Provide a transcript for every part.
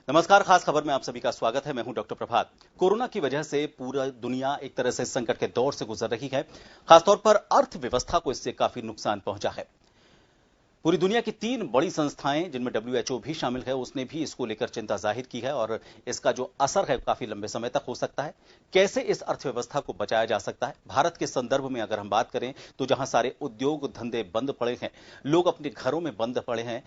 नमस्कार, खास खबर में आप सभी का स्वागत है। मैं हूं डॉक्टर प्रभात। कोरोना की वजह से पूरा दुनिया एक तरह से संकट के दौर से गुजर रही है। खासतौर पर अर्थव्यवस्था को इससे काफी नुकसान पहुंचा है। पूरी दुनिया की 3 बड़ी संस्थाएं, जिनमें WHO भी शामिल है, उसने भी इसको लेकर चिंता जाहिर की है और इसका जो असर है काफी लंबे समय तक हो सकता है। कैसे इस अर्थव्यवस्था को बचाया जा सकता है? भारत के संदर्भ में अगर हम बात करें तो जहां सारे उद्योग धंधे बंद पड़े हैं, लोग अपने घरों में बंद पड़े हैं,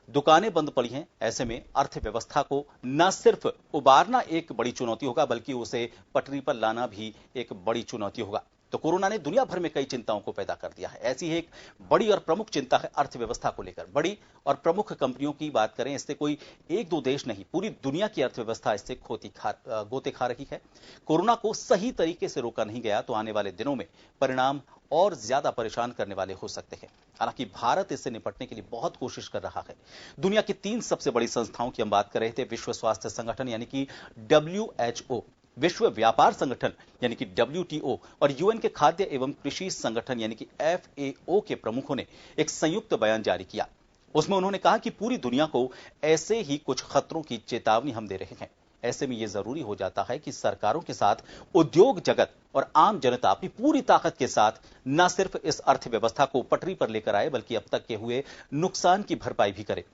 दुकानें बंद पड़ी हैं, ऐसे में अर्थव्यवस्था को न सिर्फ उबारना एक बड़ी चुनौती होगा, बल्कि उसे पटरी पर लाना भी एक बड़ी चुनौती होगा। तो कोरोना ने दुनिया भर में कई चिंताओं को पैदा कर दिया है। ऐसी ही एक बड़ी और प्रमुख चिंता है अर्थव्यवस्था को लेकर। बड़ी और प्रमुख कंपनियों की बात करें, इससे कोई एक दो देश नहीं, पूरी दुनिया की अर्थव्यवस्था इससे गोते खा रही है। कोरोना को सही तरीके से रोका नहीं गया तो आने वाले दिनों में परिणाम और ज्यादा परेशान करने वाले हो सकते हैं। हालांकि भारत इससे निपटने के लिए बहुत कोशिश कर रहा है। दुनिया की 3 सबसे बड़ी संस्थाओं की हम बात कर रहे थे। विश्व स्वास्थ्य संगठन यानी कि WHO, विश्व व्यापार संगठन यानी कि WTO और UN के खाद्य एवं कृषि संगठन यानी कि FAO के प्रमुखों ने एक संयुक्त बयान जारी किया। उसमें उन्होंने कहा कि पूरी दुनिया को ऐसे ही कुछ खतरों की चेतावनी हम दे रहे हैं। ऐसे में यह जरूरी हो जाता है कि सरकारों के साथ उद्योग जगत और आम जनता अपनी पूरी ताकत के साथ न सिर्फ इस अर्थव्यवस्था को पटरी पर लेकर आए, बल्कि अब तक के हुए नुकसान की भरपाई भी करे।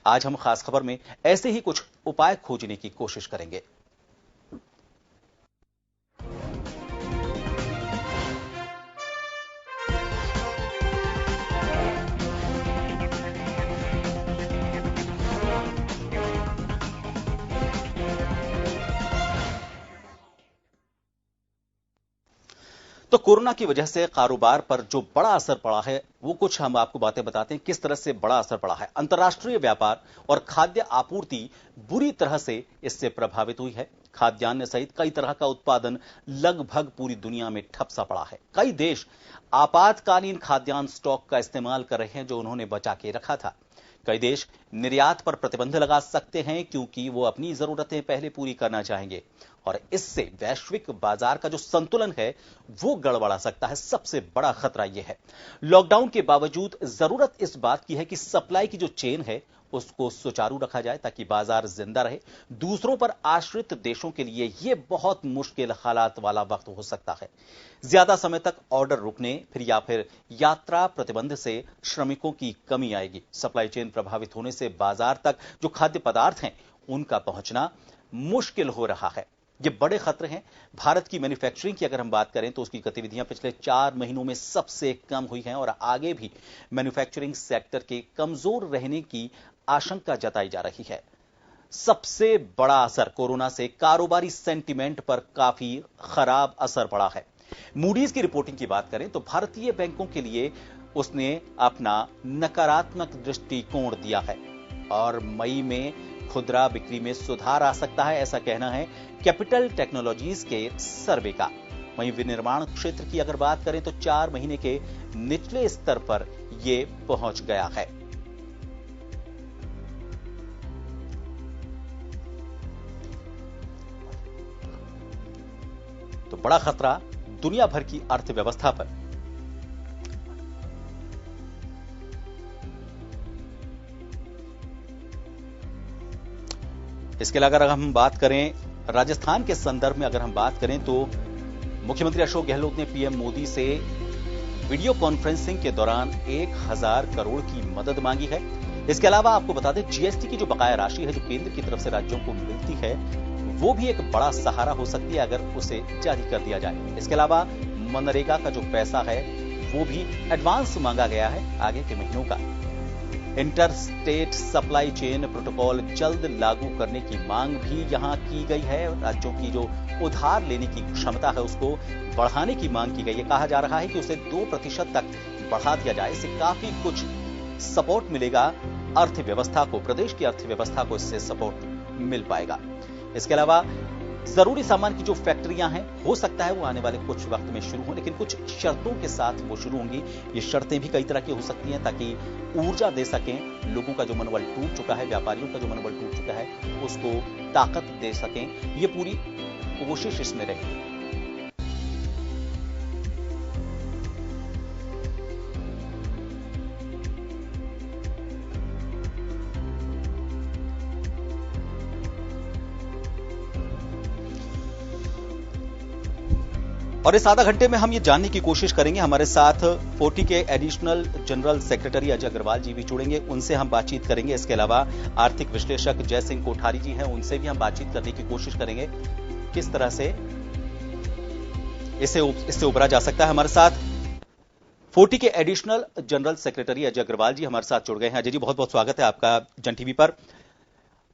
आज हम खास खबर में ऐसे ही कुछ उपाय खोजने की कोशिश करेंगे। तो कोरोना की वजह से कारोबार पर जो बड़ा असर पड़ा है, वो कुछ हम आपको बातें बताते हैं किस तरह से बड़ा असर पड़ा है। अंतर्राष्ट्रीय व्यापार और खाद्य आपूर्ति बुरी तरह से इससे प्रभावित हुई है। खाद्यान्न सहित कई तरह का उत्पादन लगभग पूरी दुनिया में ठप सा पड़ा है। कई देश आपातकालीन खाद्यान्न स्टॉक का इस्तेमाल कर रहे हैं जो उन्होंने बचा के रखा था। कई देश निर्यात पर प्रतिबंध लगा सकते हैं क्योंकि वो अपनी जरूरतें पहले पूरी करना चाहेंगे और इससे वैश्विक बाजार का जो संतुलन है वो गड़बड़ा सकता है। सबसे बड़ा खतरा यह है। लॉकडाउन के बावजूद जरूरत इस बात की है कि सप्लाई की जो चेन है उसको सुचारू रखा जाए ताकि बाजार जिंदा रहे। दूसरों पर आश्रित देशों के लिए यह बहुत मुश्किल हालात वाला वक्त हो सकता है। ज्यादा समय तक ऑर्डर रुकने या फिर यात्रा प्रतिबंध से श्रमिकों की कमी आएगी। सप्लाई चेन प्रभावित होने से बाजार तक जो खाद्य पदार्थ हैं उनका पहुंचना मुश्किल हो रहा है। ये बड़े खतरे हैं। भारत की मैन्युफैक्चरिंग की अगर हम बात करें तो उसकी गतिविधियां पिछले 4 महीनों में सबसे कम हुई हैं और आगे भी मैन्युफैक्चरिंग सेक्टर के कमजोर रहने की आशंका जताई जा रही है। सबसे बड़ा असर कोरोना से कारोबारी सेंटीमेंट पर काफी खराब असर पड़ा है। मूडीज की रिपोर्टिंग की बात करें तो भारतीय बैंकों के लिए उसने अपना नकारात्मक दृष्टिकोण दिया है और मई में खुदरा बिक्री में सुधार आ सकता है, ऐसा कहना है कैपिटल टेक्नोलॉजीज के सर्वे का। वहीं विनिर्माण क्षेत्र की अगर बात करें तो 4 महीने के निचले स्तर पर यह पहुंच गया है। तो बड़ा खतरा दुनिया भर की अर्थव्यवस्था पर। इसके अलावा अगर हम बात करें राजस्थान के संदर्भ में, अगर हम बात करें तो मुख्यमंत्री अशोक गहलोत ने पीएम मोदी से वीडियो कॉन्फ्रेंसिंग के दौरान 1000 करोड़ की मदद मांगी है। इसके अलावा आपको बता दें जीएसटी की जो बकाया राशि है जो केंद्र की तरफ से राज्यों को मिलती है वो भी एक बड़ा सहारा हो सकती है अगर उसे जारी कर दिया जाए। इसके अलावा मनरेगा का जो पैसा है वो भी एडवांस मांगा गया है आगे के महीनों का। Inter state supply chain protocol जल्द लागू करने की मांग भी यहां की गई है। राज्यों की जो उधार लेने की क्षमता है उसको बढ़ाने की मांग की गई है। कहा जा रहा है कि उसे 2% तक बढ़ा दिया जाए। इससे काफी कुछ सपोर्ट मिलेगा अर्थव्यवस्था को, प्रदेश की अर्थव्यवस्था को इससे सपोर्ट मिल पाएगा। इसके अलावा जरूरी सामान की जो फैक्ट्रियां हैं हो सकता है वो आने वाले कुछ वक्त में शुरू हो, लेकिन कुछ शर्तों के साथ वो शुरू होंगी। ये शर्तें भी कई तरह की हो सकती हैं ताकि ऊर्जा दे सकें। लोगों का जो मनोबल टूट चुका है, व्यापारियों का जो मनोबल टूट चुका है उसको ताकत दे सकें। ये पूरी कोशिश इसमें रहेगी। और इस आधा घंटे में हम ये जानने की कोशिश करेंगे, हमारे साथ 40 के additional general secretary Ajay Agrawal ji भी जुड़ेंगे, उनसे हम बातचीत करेंगे। इसके अलावा आर्थिक विश्लेषक जय सिंह कोठारी जी हैं, उनसे भी हम बातचीत करने की कोशिश करेंगे किस तरह से इससे उभरा जा सकता है। हमारे साथ 40 के additional general secretary Ajay Agrawal ji हमारे साथ जुड़ गए हैं। अजय जी, बहुत बहुत स्वागत है आपका जन टीवी पर।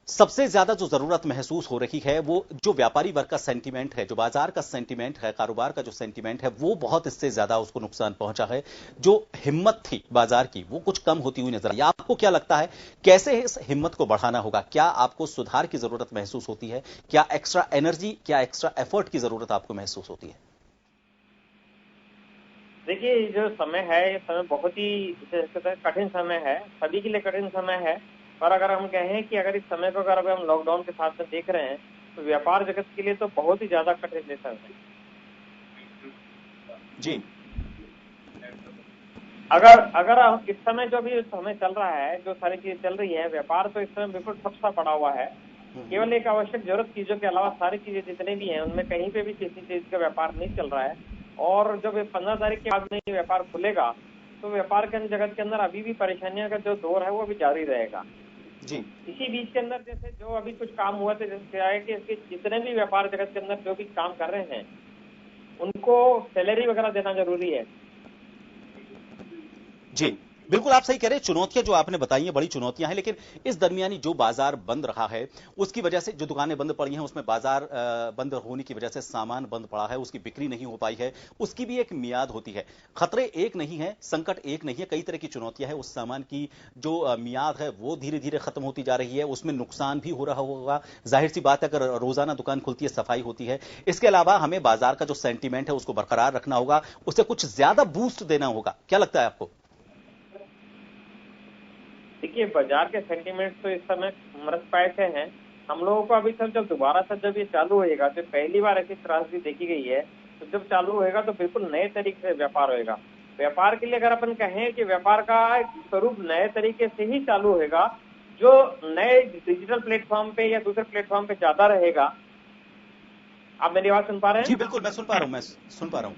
सबसे ज्यादा जो जरूरत महसूस हो रही है वो जो व्यापारी वर्ग का सेंटीमेंट है, जो बाजार का सेंटीमेंट है, कारोबार का जो सेंटीमेंट है, वो बहुत इससे ज्यादा उसको नुकसान पहुंचा है। जो हिम्मत थी बाजार की वो कुछ कम होती हुई नजर आई। आपको क्या लगता है कैसे इस हिम्मत को बढ़ाना होगा? क्या आपको सुधार की जरूरत महसूस होती है? क्या एक्स्ट्रा एनर्जी, क्या एक्स्ट्रा एफर्ट की जरूरत आपको महसूस होती है? देखिए, जो समय है ये समय बहुत ही कठिन समय है, सभी के लिए कठिन समय है। पर अगर हम कहें कि अगर इस समय को अगर हम लॉकडाउन के साथ में देख रहे हैं तो व्यापार जगत के लिए तो बहुत ही ज्यादा कठिन समय है जी। अगर इस समय जो भी समय चल रहा है, जो सारी चीजें चल रही है, व्यापार तो इस समय बिल्कुल ठप सा पड़ा हुआ है। केवल एक आवश्यक जरूरत चीजों के अलावा सारी चीजें जितने भी हैं उनमें कहीं पे भी किसी चीज का व्यापार नहीं चल रहा है। और जब 15 तारीख के बाद में ये व्यापार खुलेगा तो व्यापार के जगत के अंदर अभी भी परेशानियों का जो दौर है वो अभी जारी रहेगा जी। इसी बीच के अंदर जैसे जो अभी कुछ काम हुआ थे, जैसे आया कि इसके जितने भी व्यापार जगत के अंदर जो भी काम कर रहे हैं उनको सैलरी वगैरह देना जरूरी है। जी, बिल्कुल आप सही कह रहे हैं। चुनौतियां जो आपने बताई हैं बड़ी चुनौतियां हैं, लेकिन इस दरमियानी जो बाजार बंद रहा है उसकी वजह से जो दुकानें बंद पड़ी हैं उसमें बाजार बंद होने की वजह से सामान बंद पड़ा है, उसकी बिक्री नहीं हो पाई है, उसकी भी एक मियाद होती है। खतरे एक नहीं है, संकट एक नहीं है, कई तरह की चुनौतियां हैं। उस सामान की जो मियाद है वो धीरे धीरे खत्म होती जा रही है, उसमें नुकसान भी हो रहा होगा। जाहिर सी बात है, अगर रोजाना दुकान खुलती है, सफाई होती है। इसके अलावा हमें बाजार का जो सेंटीमेंट है उसको बरकरार रखना होगा, उसे कुछ ज्यादा बूस्ट देना होगा। क्या लगता है आपको? देखिए, बाजार के सेंटीमेंट्स तो इस समय मृत पाए से हैं। हम लोगों को अभी सब जब दोबारा से जब ये चालू होएगा, तो पहली बार ऐसी त्रासदी देखी गई है, तो जब चालू होएगा तो बिल्कुल नए तरीके से व्यापार होएगा। व्यापार के लिए अगर अपन कहें कि व्यापार का स्वरूप नए तरीके से ही चालू होएगा, जो नए डिजिटल प्लेटफॉर्म पे या दूसरे प्लेटफॉर्म पे ज्यादा रहेगा। आप मेरी आवाज सुन पा रहे हैं? जी बिल्कुल, मैं सुन पा रहा हूं।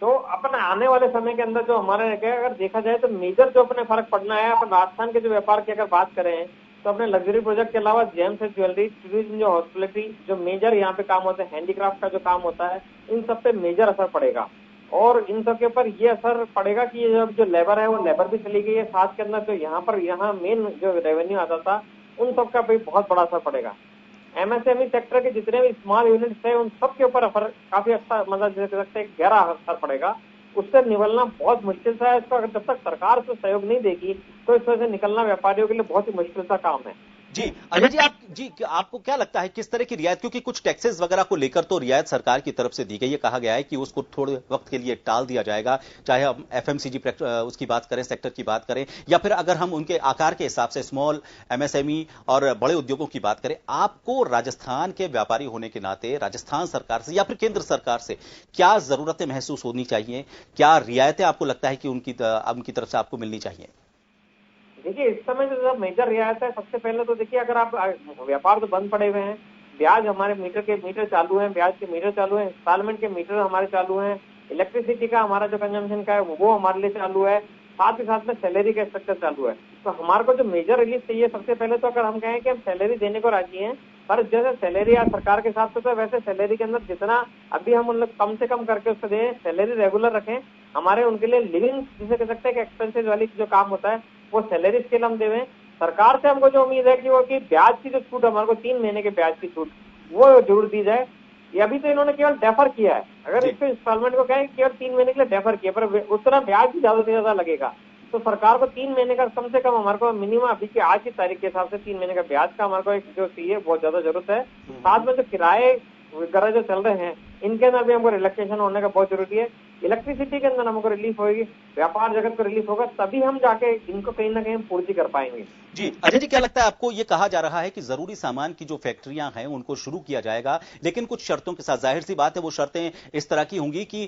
तो अपन आने वाले समय के अंदर जो हमारे अगर देखा जाए तो मेजर जो अपने फर्क पड़ना है, अपन राजस्थान के जो व्यापार की अगर बात करें तो अपने लग्जरी प्रोजेक्ट के अलावा जेम्स एंड ज्वेलरी, टूरिज्म, जो हॉस्पिटलिटी, जो मेजर यहाँ पे काम होता है, हैंडीक्राफ्ट का जो काम होता है, इन सब पे मेजर असर पड़ेगा। और इन सब के ऊपर ये असर पड़ेगा कि ये जो लेबर है वो लेबर भी चली गई है, साथ के अंदर जो यहाँ मेन जो रेवेन्यू आता था उन सब का भी बहुत बड़ा असर पड़ेगा। एमएसएमई सेक्टर के जितने भी स्मॉल यूनिट्स हैं उन सब के ऊपर असर काफी अच्छा, मतलब जैसे सकते हैं गहरा असर पड़ेगा। उससे निकलना बहुत मुश्किल सा है। इसको अगर जब तक सरकार उसको सहयोग नहीं देगी तो इस वजह से निकलना व्यापारियों के लिए बहुत ही मुश्किल सा काम है। जी अजय जी, आपको क्या लगता है किस तरह की रियायत, क्योंकि कुछ टैक्सेस वगैरह को लेकर तो रियायत सरकार की तरफ से दी गई है, कहा गया है कि उसको थोड़े वक्त के लिए टाल दिया जाएगा, चाहे हम एफएमसीजी उसकी बात करें, सेक्टर की बात करें, या फिर अगर हम उनके आकार के हिसाब से स्मॉल एमएसएमई और बड़े उद्योगों की बात करें। आपको राजस्थान के व्यापारी होने के नाते राजस्थान सरकार से या फिर केंद्र सरकार से क्या जरूरतें महसूस होनी चाहिए, क्या रियायतें आपको लगता है कि उनकी तरफ से आपको मिलनी चाहिए? देखिए, इस समय जो मेजर रियायत है, सबसे पहले तो देखिए, अगर आप व्यापार तो बंद पड़े हुए हैं, ब्याज हमारे मीटर चालू है, ब्याज के मीटर चालू है, इंस्टॉलमेंट के मीटर हमारे चालू हैं, इलेक्ट्रिसिटी का हमारा जो कंजम्पशन का है वो हमारे लिए चालू है, साथ ही साथ में सैलरी का स्ट्रक्चर चालू है। तो हमारे को जो मेजर रिलीफ चाहिए, सबसे पहले तो अगर हम कहें कि हम सैलरी देने को राजी हैं, पर जैसे सैलरी आज सरकार के हिसाब से तो वैसे सैलरी के अंदर जितना अभी हम उन लोग कम से कम करके उसको दें, सैलरी रेगुलर रखें। हमारे उनके लिए लिविंग जिसे कह सकते हैं कि एक्सपेंसेस वाली जो काम होता है वो सैलरी स्केल हम देवें। सरकार से हमको जो उम्मीद है कि वो कि ब्याज की जो छूट हमारे को 3 महीने के ब्याज की छूट वो जरूर दी जाए। ये अभी तो इन्होंने केवल डेफर किया है, अगर इसको इंस्टॉलमेंट को कहें केवल 3 महीने के लिए डेफर किया, पर उतना ब्याज भी ज्यादा से ज्यादा लगेगा। तो सरकार को 3 महीने का कम से कम हमारे को मिनिमम अभी की आज की तारीख के हिसाब से 3 महीने का ब्याज का हमारे को एक जो चाहिए बहुत ज्यादा जरूरत है। साथ में जो किराए वगैरह जो चल रहे हैं इनके अंदर भी हमको रिलैक्सेशन होने का बहुत जरूरी है। इलेक्ट्रिसिटी के अंदर हमको रिलीफ होगी, व्यापार जगत को रिलीफ होगा, तभी हम जाके इनको कहीं ना कहीं पूर्ति कर पाएंगे। जी अजय जी, क्या लगता है आपको? ये कहा जा रहा है कि जरूरी सामान की जो फैक्ट्रियां हैं उनको शुरू किया जाएगा, लेकिन कुछ शर्तों के साथ। जाहिर सी बात है वो शर्तें इस तरह की होंगी कि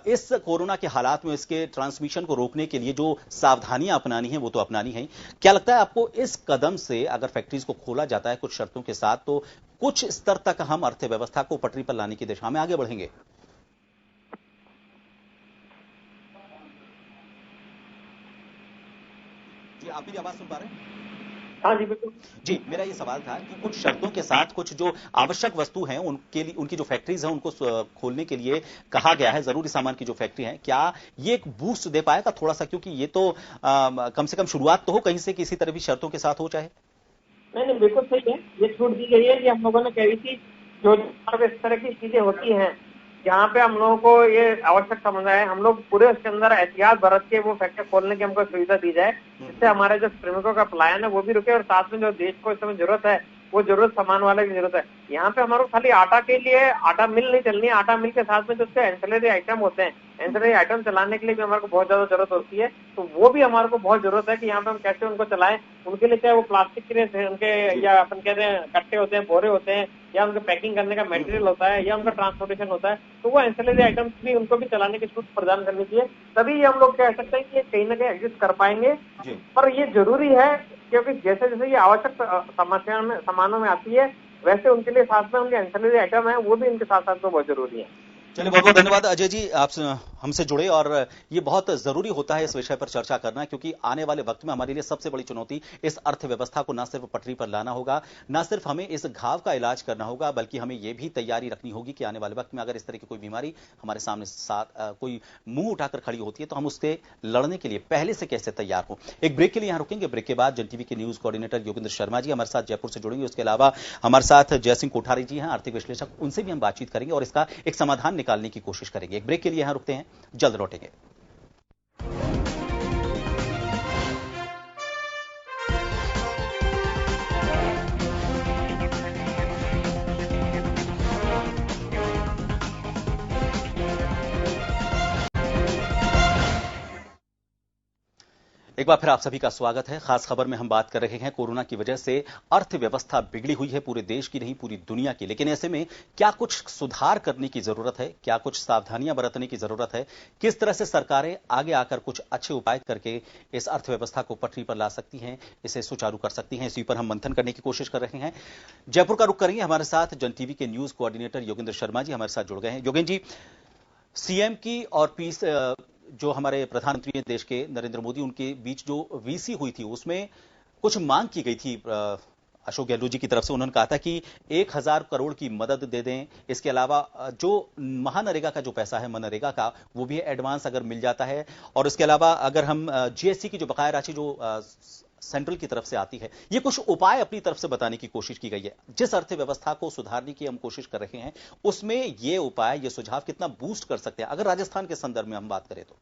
इस कोरोना के हालात में इसके ट्रांसमिशन को रोकने के लिए जो सावधानियां अपनानी है वो तो अपनानी है। क्या लगता है आपको इस कदम से, अगर फैक्ट्रीज को खोला जाता है कुछ शर्तों के साथ, तो कुछ स्तर तक हम अर्थव्यवस्था को पटरी पर लाने की दिशा में आगे बढ़ेंगे? जी, आप मेरी आवाज सुन पा रहे हैं? हाँ जी बिल्कुल। जी, मेरा ये सवाल था कि कुछ शर्तों के साथ कुछ जो आवश्यक वस्तु हैं उनके लिए, उनकी जो फैक्ट्रीज हैं उनको खोलने के लिए कहा गया है, जरूरी सामान की जो फैक्ट्री है, क्या ये एक बूस्ट दे पाएगा थोड़ा सा? क्योंकि ये तो कम से कम शुरुआत तो हो कहीं से, किसी तरह भी शर्तों के साथ हो चाहे। नहीं बिल्कुल सही है, ये छूट दी गई है कि हम लोगों ने कही थी जो इस तरह की चीजें होती हैं जहाँ पे हम लोगों को ये आवश्यक समझा है, हम लोग पूरे उसके अंदर एहतियात बरत के वो फैक्ट्री खोलने की हमको सुविधा दी जाए, जिससे हमारे जो श्रमिकों का पलायन है वो भी रुके और साथ में जो देश को इस समय जरूरत है वो जरूरत सामान वाले की जरूरत है। यहाँ पे हमारे खाली आटा के लिए आटा मिल नहीं चलनी है, आटा मिल के साथ में जो उसके एंसिलरी आइटम होते हैं, एंसिलरी आइटम चलाने के लिए भी हमारे को बहुत ज्यादा जरूरत होती है, तो वो भी हमारे को बहुत जरूरत है कि यहाँ पे हम कैसे उनको चलाएं। उनके लिए चाहे वो प्लास्टिक के उनके या अपन कहते हैं कट्टे होते हैं, बोरे होते हैं, या उनके पैकिंग करने का मटेरियल होता है, या उनका ट्रांसपोर्टेशन होता है, तो वो एंसिलरी आइटम्स भी उनको भी चलाने की छूट प्रदान करनी चाहिए, तभी हम लोग कह सकते हैं कि कहीं ना कहीं एग्जिस्ट कर पाएंगे। पर ये जरूरी है क्योंकि जैसे जैसे ये आवश्यक समस्या में सामानों में आती है, वैसे उनके लिए साथ में उनके एंसिलरी आइटम है वो भी इनके साथ साथ में बहुत जरूरी है। चलिए, बहुत बहुत धन्यवाद अजय जी, आप हमसे जुड़े, और ये बहुत जरूरी होता है इस विषय पर चर्चा करना, क्योंकि आने वाले वक्त में हमारे लिए सबसे बड़ी चुनौती इस अर्थव्यवस्था को ना सिर्फ पटरी पर लाना होगा, ना सिर्फ हमें इस घाव का इलाज करना होगा, बल्कि हमें यह भी तैयारी रखनी होगी कि आने वाले वक्त में अगर इस तरह की कोई बीमारी हमारे सामने कोई मुंह उठाकर खड़ी होती है तो हम उससे लड़ने के लिए पहले से कैसे तैयार हो। एक ब्रेक के लिए यहां रुकेंगे, ब्रेक के बाद जन टीवी के न्यूज कोऑर्डिनेटर योगेंद्र शर्मा जी हमारे साथ जयपुर से जुड़ेंगे। उसके अलावा हमारे साथ जयसिंह कोठारी जी हैं, आर्थिक विश्लेषक, उनसे भी हम बातचीत करेंगे और इसका एक समाधान निकालने की कोशिश करेंगे। एक ब्रेक के लिए यहां रुकते हैं, जल्द लौटेंगे। एक बार फिर आप सभी का स्वागत है। खास खबर में हम बात कर रहे हैं कोरोना की वजह से अर्थव्यवस्था बिगड़ी हुई है, पूरे देश की नहीं पूरी दुनिया की। लेकिन ऐसे में क्या कुछ सुधार करने की जरूरत है, क्या कुछ सावधानियां बरतने की जरूरत है, किस तरह से सरकारें आगे आकर कुछ अच्छे उपाय करके इस अर्थव्यवस्था को पटरी पर ला सकती हैं, इसे सुचारू कर सकती हैं, इसी पर हम मंथन करने की कोशिश कर रहे हैं। जयपुर का रुख करेंगे, हमारे साथ जन टीवी के न्यूज कोऑर्डिनेटर योगेंद्र शर्मा जी हमारे साथ जुड़ गए हैं। योगेंद्र जी, सीएम की और पीस जो हमारे प्रधानमंत्री हैं देश के नरेंद्र मोदी, उनके बीच जो वीसी हुई थी उसमें कुछ मांग की गई थी अशोक गहलोत जी की तरफ से। उन्होंने कहा था कि 1000 करोड़ की मदद दे दें, इसके अलावा जो महानरेगा का जो पैसा है, मनरेगा का, वो भी एडवांस अगर मिल जाता है, और इसके अलावा अगर हम जीएसटी की जो बकाया राशि जो सेंट्रल की तरफ से आती है, ये कुछ उपाय अपनी तरफ से बताने की कोशिश की गई है। जिस अर्थव्यवस्था को सुधारने की हम कोशिश कर रहे हैं उसमें ये उपाय, ये सुझाव कितना बूस्ट कर सकते हैं, अगर राजस्थान के संदर्भ में हम बात करें तो?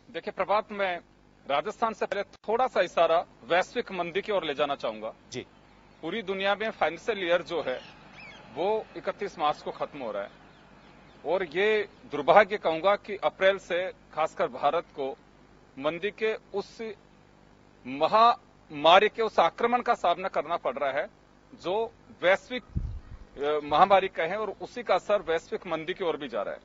देखिए प्रभात, मैं राजस्थान से पहले थोड़ा सा इशारा वैश्विक मंदी की ओर ले जाना चाहूंगा जी। पूरी दुनिया में फाइनेंशियल ईयर जो है वो 31 मार्च को खत्म हो रहा है, और ये दुर्भाग्य कहूंगा कि अप्रैल से खासकर भारत को मंदी के उस महामारी के उस आक्रमण का सामना करना पड़ रहा है जो वैश्विक महामारी का है, और उसी का असर वैश्विक मंदी की ओर भी जा रहा है।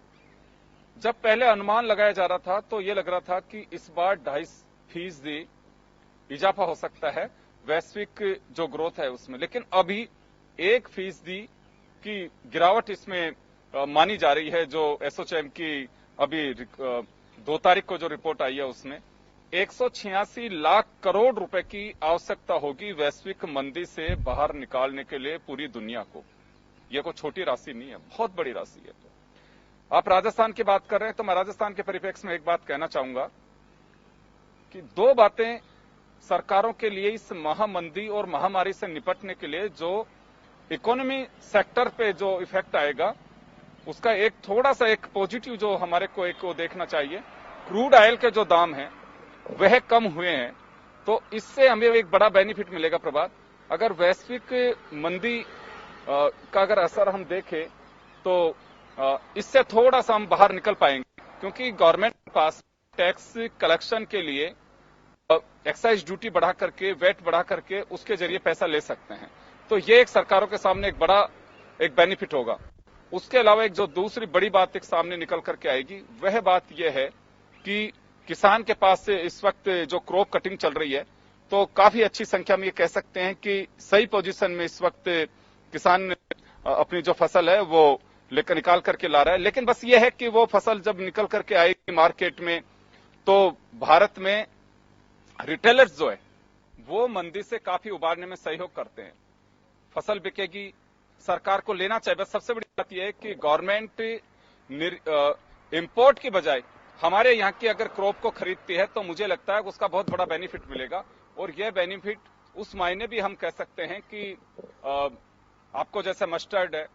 जब पहले अनुमान लगाया जा रहा था तो ये लग रहा था कि इस बार 2.5% इजाफा हो सकता है वैश्विक जो ग्रोथ है उसमें, लेकिन अभी 1% की गिरावट इसमें मानी जा रही है। जो एसोचैम की अभी 2 तारीख को जो रिपोर्ट आई है उसमें 186 लाख करोड़ रुपए की आवश्यकता होगी वैश्विक मंदी से बाहर निकालने के लिए पूरी दुनिया को। यह कोई छोटी राशि नहीं है, बहुत बड़ी राशि है। तो आप राजस्थान की बात कर रहे हैं तो मैं राजस्थान के परिप्रेक्ष्य में एक बात कहना चाहूंगा कि 2 बातें सरकारों के लिए इस महामंदी और महामारी से निपटने के लिए जो इकोनॉमी सेक्टर पे जो इफेक्ट आएगा उसका एक थोड़ा सा एक पॉजिटिव जो हमारे को एक देखना चाहिए। क्रूड ऑयल के जो दाम हैं वह कम हुए हैं, तो इससे हमें एक बड़ा बेनिफिट मिलेगा। प्रभात, अगर वैश्विक मंदी का अगर असर हम देखें तो इससे थोड़ा सा हम बाहर निकल पाएंगे, क्योंकि गवर्नमेंट के पास टैक्स कलेक्शन के लिए एक्साइज ड्यूटी बढ़ा करके, वेट बढ़ा करके उसके जरिए पैसा ले सकते हैं। तो ये एक सरकारों के सामने एक बड़ा एक बेनिफिट होगा। उसके अलावा एक जो दूसरी बड़ी बात एक सामने निकल करके आएगी, वह बात यह है कि किसान के पास से इस वक्त जो क्रॉप कटिंग चल रही है, तो काफी अच्छी संख्या में ये कह सकते हैं कि सही पोजीशन में इस वक्त किसान अपनी जो फसल है वो लेकर निकाल करके ला रहा है। लेकिन बस ये है कि वो फसल जब निकल करके आएगी मार्केट में, तो भारत में रिटेलर्स जो है वो मंदी से काफी उबारने में सहयोग करते हैं। फसल बिकेगी, सरकार को लेना चाहिए। बस सबसे बड़ी बात यह है कि गवर्नमेंट इंपोर्ट की बजाय हमारे यहाँ की अगर क्रॉप को खरीदती है तो मुझे लगता है उसका बहुत बड़ा बेनिफिट मिलेगा। और यह बेनिफिट उस मायने भी हम कह सकते हैं कि आपको जैसे मस्टर्ड है,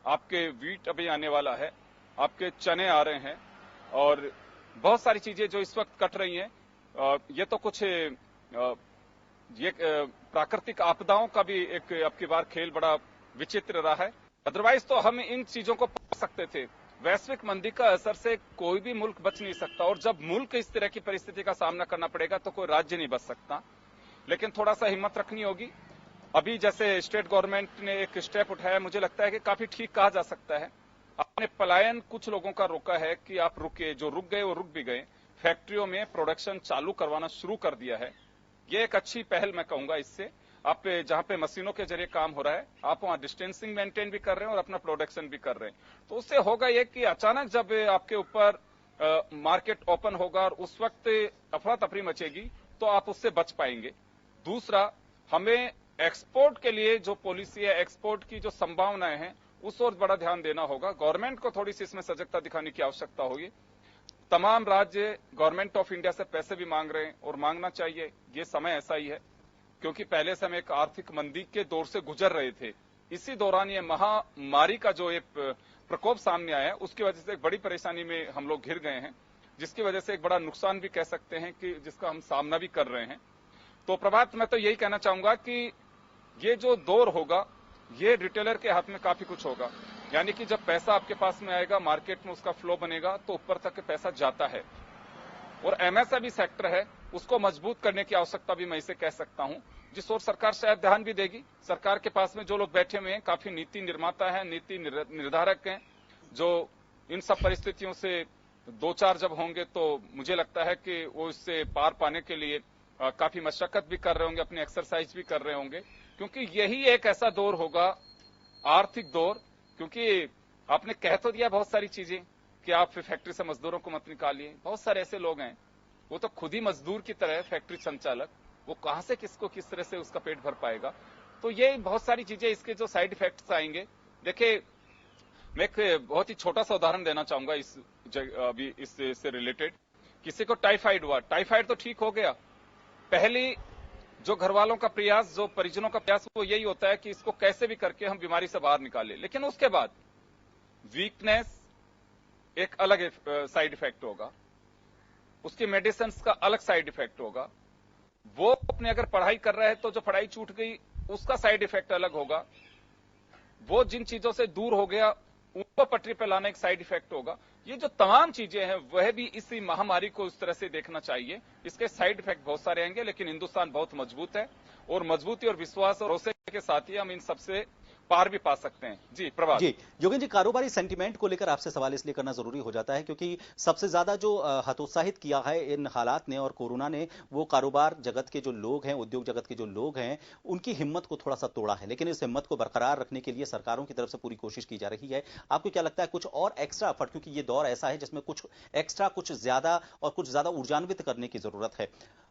आपके वीट अभी आने वाला है, आपके चने आ रहे हैं और बहुत सारी चीजें जो इस वक्त कट रही हैं, ये तो कुछ ये प्राकृतिक आपदाओं का भी एक आपकी बार खेल बड़ा विचित्र रहा है। अदरवाइज तो हम इन चीजों को पा सकते थे। वैश्विक मंदी का असर से कोई भी मुल्क बच नहीं सकता, और जब मुल्क इस तरह की परिस्थिति का सामना करना पड़ेगा तो कोई राज्य नहीं बच सकता। लेकिन थोड़ा सा हिम्मत रखनी होगी। अभी जैसे स्टेट गवर्नमेंट ने एक स्टेप उठाया, मुझे लगता है कि काफी ठीक कहा जा सकता है। आपने पलायन कुछ लोगों का रोका है कि आप रुके, जो रुक गए वो रुक भी गए। फैक्ट्रियों में प्रोडक्शन चालू करवाना शुरू कर दिया है। ये एक अच्छी पहल मैं कहूंगा। इससे आप जहां पे मशीनों के जरिए काम हो रहा है, आप वहां डिस्टेंसिंग मेंटेन भी कर रहे हैं और अपना प्रोडक्शन भी कर रहे हैं। तो उससे होगा ये कि अचानक जब आपके ऊपर मार्केट ओपन होगा और उस वक्त अफरा तफरी मचेगी तो आप उससे बच पाएंगे। दूसरा, हमें एक्सपोर्ट के लिए जो पॉलिसी है, एक्सपोर्ट की जो संभावनाएं हैं, उस ओर बड़ा ध्यान देना होगा। गवर्नमेंट को थोड़ी सी इसमें सजगता दिखाने की आवश्यकता होगी। तमाम राज्य गवर्नमेंट ऑफ इंडिया से पैसे भी मांग रहे हैं और मांगना चाहिए। ये समय ऐसा ही है, क्योंकि पहले से हम एक आर्थिक मंदी के दौर से गुजर रहे थे। इसी दौरान ये महामारी का जो एक प्रकोप सामने आया है, उसकी वजह से एक बड़ी परेशानी में हम लोग घिर गए हैं, जिसकी वजह से एक बड़ा नुकसान भी कह सकते हैं कि जिसका हम सामना भी कर रहे हैं। तो प्रभात, मैं तो यही कहना चाहूंगा कि ये जो दौर होगा, ये रिटेलर के हाथ में काफी कुछ होगा। यानी कि जब पैसा आपके पास में आएगा, मार्केट में उसका फ्लो बनेगा, तो ऊपर तक पैसा जाता है। और एमएसएमई सेक्टर है, उसको मजबूत करने की आवश्यकता भी मैं इसे कह सकता हूं, जिस ओर सरकार शायद ध्यान भी देगी। सरकार के पास में जो लोग बैठे हुए हैं, काफी नीति निर्माता हैं, नीति निर्धारक हैं, जो इन सब परिस्थितियों से दो चार जब होंगे तो मुझे लगता है कि वो इससे पार पाने के लिए काफी मशक्कत भी कर रहे होंगे, अपनी एक्सरसाइज भी कर रहे होंगे। क्योंकि यही एक ऐसा दौर होगा, आर्थिक दौर, क्योंकि आपने कह तो दिया बहुत सारी चीजें कि आप फैक्ट्री से मजदूरों को मत निकालिए। बहुत सारे ऐसे लोग हैं, वो तो खुद ही मजदूर की तरह है, फैक्ट्री संचालक, वो कहां से किसको किस तरह से उसका पेट भर पाएगा। तो ये बहुत सारी चीजें, इसके जो साइड इफेक्ट्स आएंगे। देखिए, मैं एक बहुत ही छोटा सा उदाहरण देना चाहूंगा अभी इससे रिलेटेड। किसी को टाइफाइड हुआ, टाइफाइड तो ठीक हो गया। पहली जो घर वालों का प्रयास, जो परिजनों का प्रयास, वो यही होता है कि इसको कैसे भी करके हम बीमारी से बाहर निकालें। लेकिन उसके बाद वीकनेस एक अलग साइड इफेक्ट होगा, उसकी मेडिसिन का अलग साइड इफेक्ट होगा। वो अपने अगर पढ़ाई कर रहा है तो जो पढ़ाई छूट गई, उसका साइड इफेक्ट अलग होगा। वो जिन चीजों से दूर हो गया, उनको पटरी पर लाना एक साइड इफेक्ट होगा। ये जो तमाम चीजें हैं, वह भी इसी महामारी को इस तरह से देखना चाहिए। इसके साइड इफेक्ट बहुत सारे आएंगे, लेकिन हिंदुस्तान बहुत मजबूत है, और मजबूती और विश्वास और भरोसे के साथ ही हम इन सबसे पार भी पा सकते हैं। जी प्रभात जी। योगेंद्र जी, कारोबारी सेंटीमेंट को लेकर आपसे सवाल इसलिए करना जरूरी हो जाता है क्योंकि सबसे ज्यादा जो हतोत्साहित किया है इन हालात ने और कोरोना ने, वो कारोबार जगत के जो लोग हैं, उद्योग जगत के जो लोग हैं, उनकी हिम्मत को थोड़ा सा तोड़ा है। लेकिन इस हिम्मत को बरकरार रखने के लिए सरकारों की तरफ से पूरी कोशिश की जा रही है। आपको क्या लगता है कुछ और एक्स्ट्रा एफर्ट, क्योंकि ये दौर ऐसा है जिसमें कुछ एक्स्ट्रा, कुछ ज्यादा और कुछ ज्यादा ऊर्जान्वित करने की जरूरत है?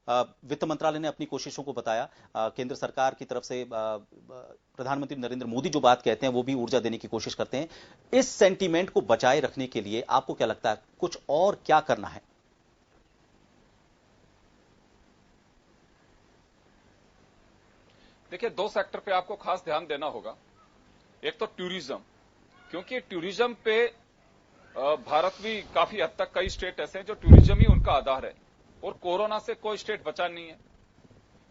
वित्त मंत्रालय ने अपनी कोशिशों को बताया, केंद्र सरकार की तरफ से प्रधानमंत्री नरेंद्र मोदी जो बात कहते हैं वो भी ऊर्जा देने की कोशिश करते हैं। इस सेंटीमेंट को बचाए रखने के लिए आपको क्या लगता है कुछ और क्या करना है? देखिए, दो सेक्टर पे आपको खास ध्यान देना होगा। एक तो टूरिज्म, क्योंकि टूरिज्म पे भारत भी काफी हद तक, कई स्टेट ऐसे हैं जो टूरिज्म ही उनका आधार है, और कोरोना से कोई स्टेट बचा नहीं है।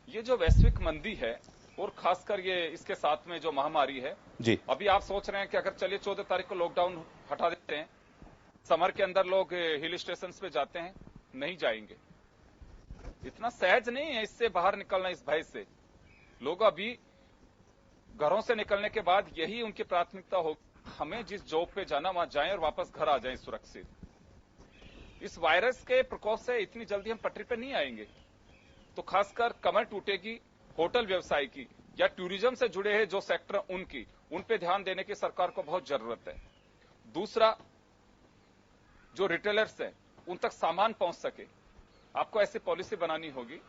ये जो वैश्विक मंदी है, और खासकर ये इसके साथ में जो महामारी है जी। अभी आप सोच रहे हैं कि अगर चलिए 14 तारीख को लॉकडाउन हटा देते हैं, समर के अंदर लोग हिल स्टेशन पे जाते हैं, नहीं जाएंगे। इतना सहज नहीं है इससे बाहर निकलना, इस भय से। लोग अभी घरों से निकलने के बाद यही उनकी प्राथमिकता हो, हमें जिस जॉब पे जाना वहां जाएं और वापस घर आ जाएं सुरक्षित। इस वायरस के प्रकोप से इतनी जल्दी हम पटरी पे नहीं आएंगे। तो खासकर कमर टूटेगी होटल व्यवसाय की या टूरिज्म से जुड़े हैं जो सेक्टर उनकी, उन पे ध्यान देने की सरकार को बहुत जरूरत है। दूसरा, जो रिटेलर्स हैं उन तक सामान पहुंच सके, आपको ऐसी पॉलिसी बनानी होगी।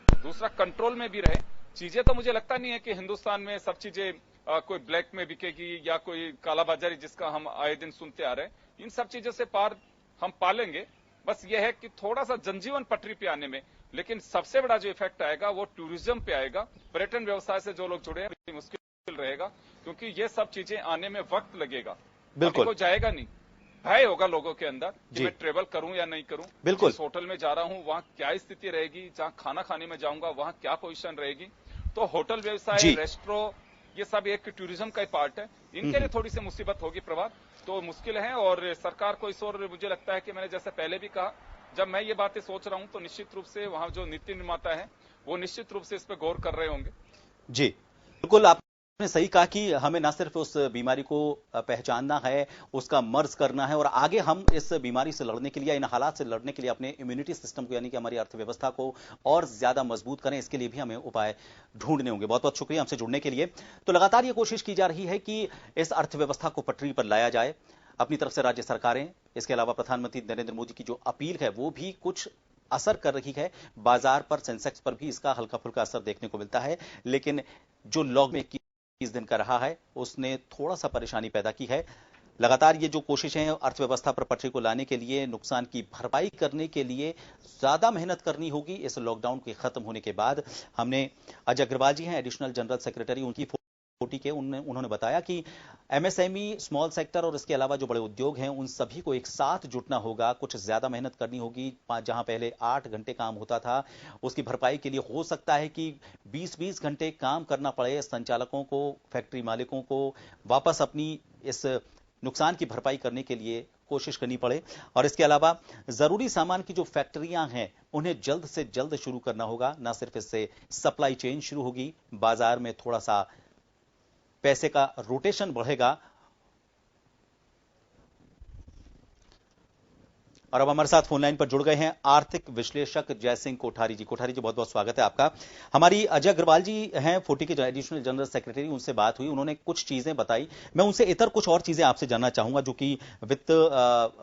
दूसरा, कंट्रोल में भी रहे चीजें। तो मुझे लगता नहीं है कि हिंदुस्तान में सब चीजें कोई ब्लैक में बिकेगी या कोई कालाबाजारी जिसका हम आए दिन सुनते आ रहे हैं। इन सब चीजों से पार हम पालेंगे। बस यह है कि थोड़ा सा जनजीवन पटरी पे आने में, लेकिन सबसे बड़ा जो इफेक्ट आएगा वो टूरिज्म पे आएगा। पर्यटन व्यवसाय से जो लोग जुड़े हैं मुश्किल रहेगा, क्योंकि ये सब चीजें आने में वक्त लगेगा। बिल्कुल कोई जाएगा नहीं, भय होगा लोगों के अंदर कि मैं ट्रेवल करूं या नहीं करूं। बिल्कुल, जिस होटल में जा रहा हूं वहां क्या स्थिति रहेगी, जहां खाना खाने में जाऊंगा वहां क्या पोजीशन रहेगी। तो होटल व्यवसाय, रेस्टोरेंट, ये सब एक टूरिज्म का ही पार्ट है। इनके लिए थोड़ी सी मुसीबत होगी प्रभात, तो मुश्किल है। और सरकार को इस ओर मुझे लगता है कि मैंने जैसे पहले भी कहा, जब मैं ये बातें सोच रहा हूं तो निश्चित रूप से वहां जो नीति निर्माता है वो निश्चित रूप से इस पर गौर कर रहे होंगे। जी बिल्कुल, आपने सही कहा कि हमें ना सिर्फ उस बीमारी को पहचानना है, उसका मर्ज करना है और आगे हम इस बीमारी से लड़ने के लिए, इन हालात से लड़ने के लिए अपने इम्यूनिटी सिस्टम को यानी कि हमारी अर्थव्यवस्था को और ज्यादा मजबूत करें। इसके लिए भी हमें उपाय ढूंढने होंगे। बहुत बहुत शुक्रिया हमसे जुड़ने के लिए। तो लगातार ये कोशिश की जा रही है कि इस अर्थव्यवस्था को पटरी पर लाया जाए। अपनी तरफ से राज्य सरकारें, इसके अलावा प्रधानमंत्री नरेंद्र मोदी की जो अपील है वो भी कुछ असर कर रही है। बाजार पर, सेंसेक्स पर भी इसका हल्का फुल्का असर देखने को मिलता है। लेकिन जो लॉकडाउन 21 दिन का रहा है उसने थोड़ा सा परेशानी पैदा की है। लगातार ये जो कोशिशें हैं अर्थव्यवस्था पर पटरी को लाने के लिए, नुकसान की भरपाई करने के लिए ज्यादा मेहनत करनी होगी। इस लॉकडाउन के खत्म होने के बाद हमने अजय अग्रवाल जी हैं एडिशनल जनरल सेक्रेटरी, उनकी फोटी के उन्होंने बताया कि एमएसएमई, स्मॉल सेक्टर और इसके अलावा जो बड़े उद्योग हैं उन सभी को एक साथ जुटना होगा, कुछ ज्यादा मेहनत करनी होगी। जहां पहले 8 घंटे काम होता था उसकी भरपाई के लिए हो सकता है कि 20-20 घंटे काम करना पड़े संचालकों को, फैक्ट्री मालिकों को वापस अपनी इस नुकसान की भरपाई करने के लिए कोशिश करनी पड़े। और इसके अलावा जरूरी सामान की जो फैक्ट्रियां हैं उन्हें जल्द से जल्द शुरू करना होगा। ना सिर्फ इससे सप्लाई चेन शुरू होगी, बाजार में थोड़ा सा पैसे का रोटेशन बढ़ेगा। और अब हमारे साथ फोनलाइन पर जुड़ गए हैं आर्थिक विश्लेषक जयसिंह कोठारी जी। कोठारी जी, बहुत बहुत स्वागत है आपका। हमारी अजय अग्रवाल जी हैं फोटी के एडिशनल जनरल सेक्रेटरी, उनसे बात हुई, उन्होंने कुछ चीजें बताई। मैं उनसे इतर कुछ और चीजें आपसे जानना चाहूंगा जो कि वित्त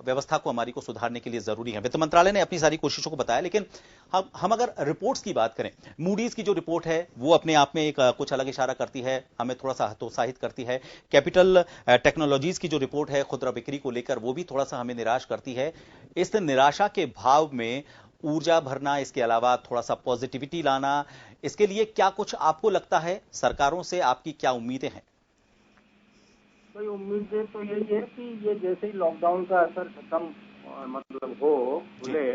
व्यवस्था को हमारी को सुधारने के लिए जरूरी है। वित्त मंत्रालय ने अपनी सारी कोशिशों को बताया, लेकिन हम अगर रिपोर्ट्स की बात करें, मूडीज की जो रिपोर्ट है वो अपने आप में एक कुछ अलग इशारा करती है, हमें थोड़ा सा हतोत्साहित करती है। कैपिटल टेक्नोलॉजीज की जो रिपोर्ट है खुदरा बिक्री को लेकर, वो भी थोड़ा सा हमें निराश करती है। इस निराशा के भाव में ऊर्जा भरना, इसके अलावा थोड़ा सा पॉजिटिविटी लाना, इसके लिए क्या कुछ आपको लगता है? सरकारों से आपकी क्या उम्मीदें हैं? भाई उम्मीदें तो यही है कि ये जैसे ही लॉकडाउन का असर खत्म मतलब हो खुले,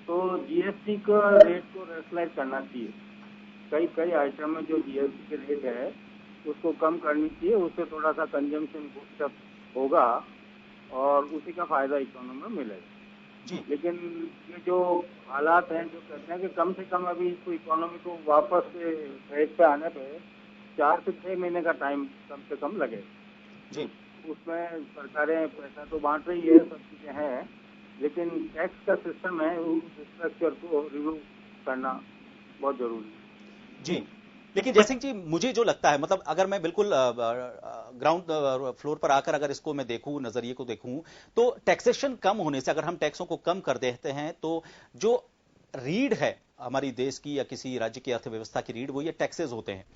तो जीएसटी का रेट को रेगुलराइज करना चाहिए। कई आइटम में जो जीएसटी के रेट है उसको कम करनी चाहिए, उससे थोड़ा सा कंजम्पशन बूस्टअप होगा और उसी का फायदा इकोनॉमी में मिलेगा। लेकिन ये जो हालात हैं जो कहते हैं कि कम से कम अभी इसको इकोनॉमी को वापस रेट पे आने पे 4 से 6 महीने का टाइम कम से कम लगेगा जी। उसमें सरकारें पैसा तो बांट रही है, सब चीजें हैं, लेकिन टैक्स का सिस्टम है, उस स्ट्रक्चर को रिव्यू करना बहुत जरूरी है जी। लेकिन जयसिंह जी, मुझे जो लगता है, मतलब अगर मैं बिल्कुल ग्राउंड फ्लोर पर आकर अगर इसको मैं देखूं, नजरिए को देखूं, तो टैक्सेशन कम होने से, अगर हम टैक्सों को कम कर देते हैं तो जो रीढ़ है हमारी देश की या किसी राज्य की अर्थव्यवस्था की रीढ़, वो ये टैक्सेस होते हैं।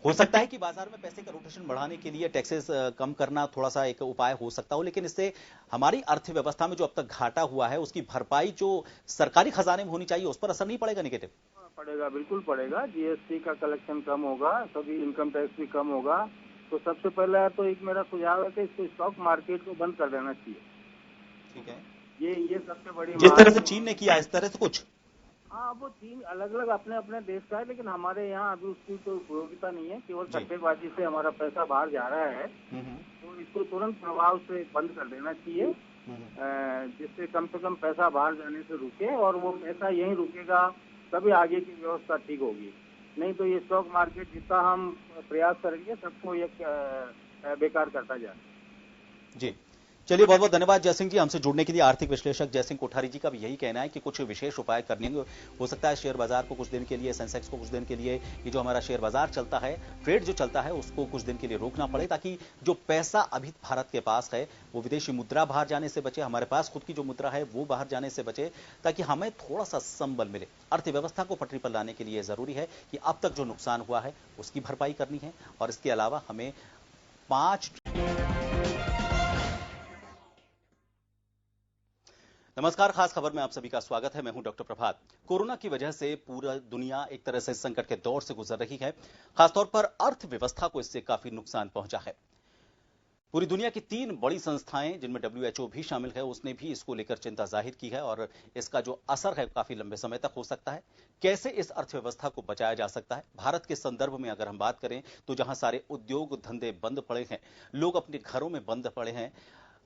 हो सकता है कि बाजार में पैसे का रोटेशन बढ़ाने के लिए टैक्सेस कम करना थोड़ा सा एक उपाय हो सकता हो, लेकिन इससे हमारी अर्थव्यवस्था में जो अब तक घाटा हुआ है उसकी भरपाई जो सरकारी खजाने में होनी चाहिए उस पर असर नहीं पड़ेगा नेगेटिव? पड़ेगा, बिल्कुल पड़ेगा। जीएसटी का कलेक्शन कम होगा, सभी इनकम टैक्स भी कम होगा। तो सबसे पहले तो एक मेरा सुझाव है कि इसको स्टॉक मार्केट को बंद कर देना चाहिए। ठीक है, ये सबसे बड़ी, जिस तरह से चीन ने किया इस तरह से कुछ। हाँ, वो तीन अलग अलग अपने अपने देश का है, लेकिन हमारे यहाँ अभी उसकी कोई उपयोगिता नहीं है। केवल सट्टेबाजी से हमारा पैसा बाहर जा रहा है, तो इसको तुरंत प्रभाव से बंद कर देना चाहिए, जिससे कम से कम पैसा बाहर जाने से रुके, और वो पैसा यहीं रुकेगा तभी आगे की व्यवस्था ठीक होगी। नहीं तो ये स्टॉक मार्केट जितना हम प्रयास करेंगे सबको एक बेकार करता जाए। जी चलिए, बहुत बहुत धन्यवाद जय सिंह जी हमसे जुड़ने के लिए। आर्थिक विश्लेषक जय सिंह कोठारी जी का भी यही कहना है कि कुछ विशेष उपाय करने हो सकता है शेयर बाजार को कुछ दिन के लिए, सेंसेक्स को कुछ दिन के लिए, ये जो हमारा शेयर बाजार चलता है, ट्रेड जो चलता है, उसको कुछ दिन के लिए रोकना पड़े, ताकि जो पैसा अभी भारत के पास है वो विदेशी मुद्रा बाहर जाने से बचे, हमारे पास खुद की जो मुद्रा है वो बाहर जाने से बचे, ताकि हमें थोड़ा सा संबल मिले। अर्थव्यवस्था को पटरी पर लाने के लिए जरूरी है कि अब तक जो नुकसान हुआ है उसकी भरपाई करनी है, और इसके अलावा हमें 5 नमस्कार, खास खबर में आप सभी का स्वागत है। मैं हूं डॉक्टर प्रभात। कोरोना की वजह से पूरा दुनिया एक तरह से संकट के दौर से गुजर रही है। खासतौर पर अर्थव्यवस्था को इससे काफी नुकसान पहुंचा है। पूरी दुनिया की 3 बड़ी संस्थाएं, जिनमें WHO भी शामिल है, उसने भी इसको लेकर चिंता जाहिर की है, और इसका जो असर है काफी लंबे समय तक हो सकता है। कैसे इस अर्थव्यवस्था को बचाया जा सकता है? भारत के संदर्भ में अगर हम बात करें तो जहां सारे उद्योग धंधे बंद पड़े हैं, लोग अपने घरों में बंद पड़े हैं,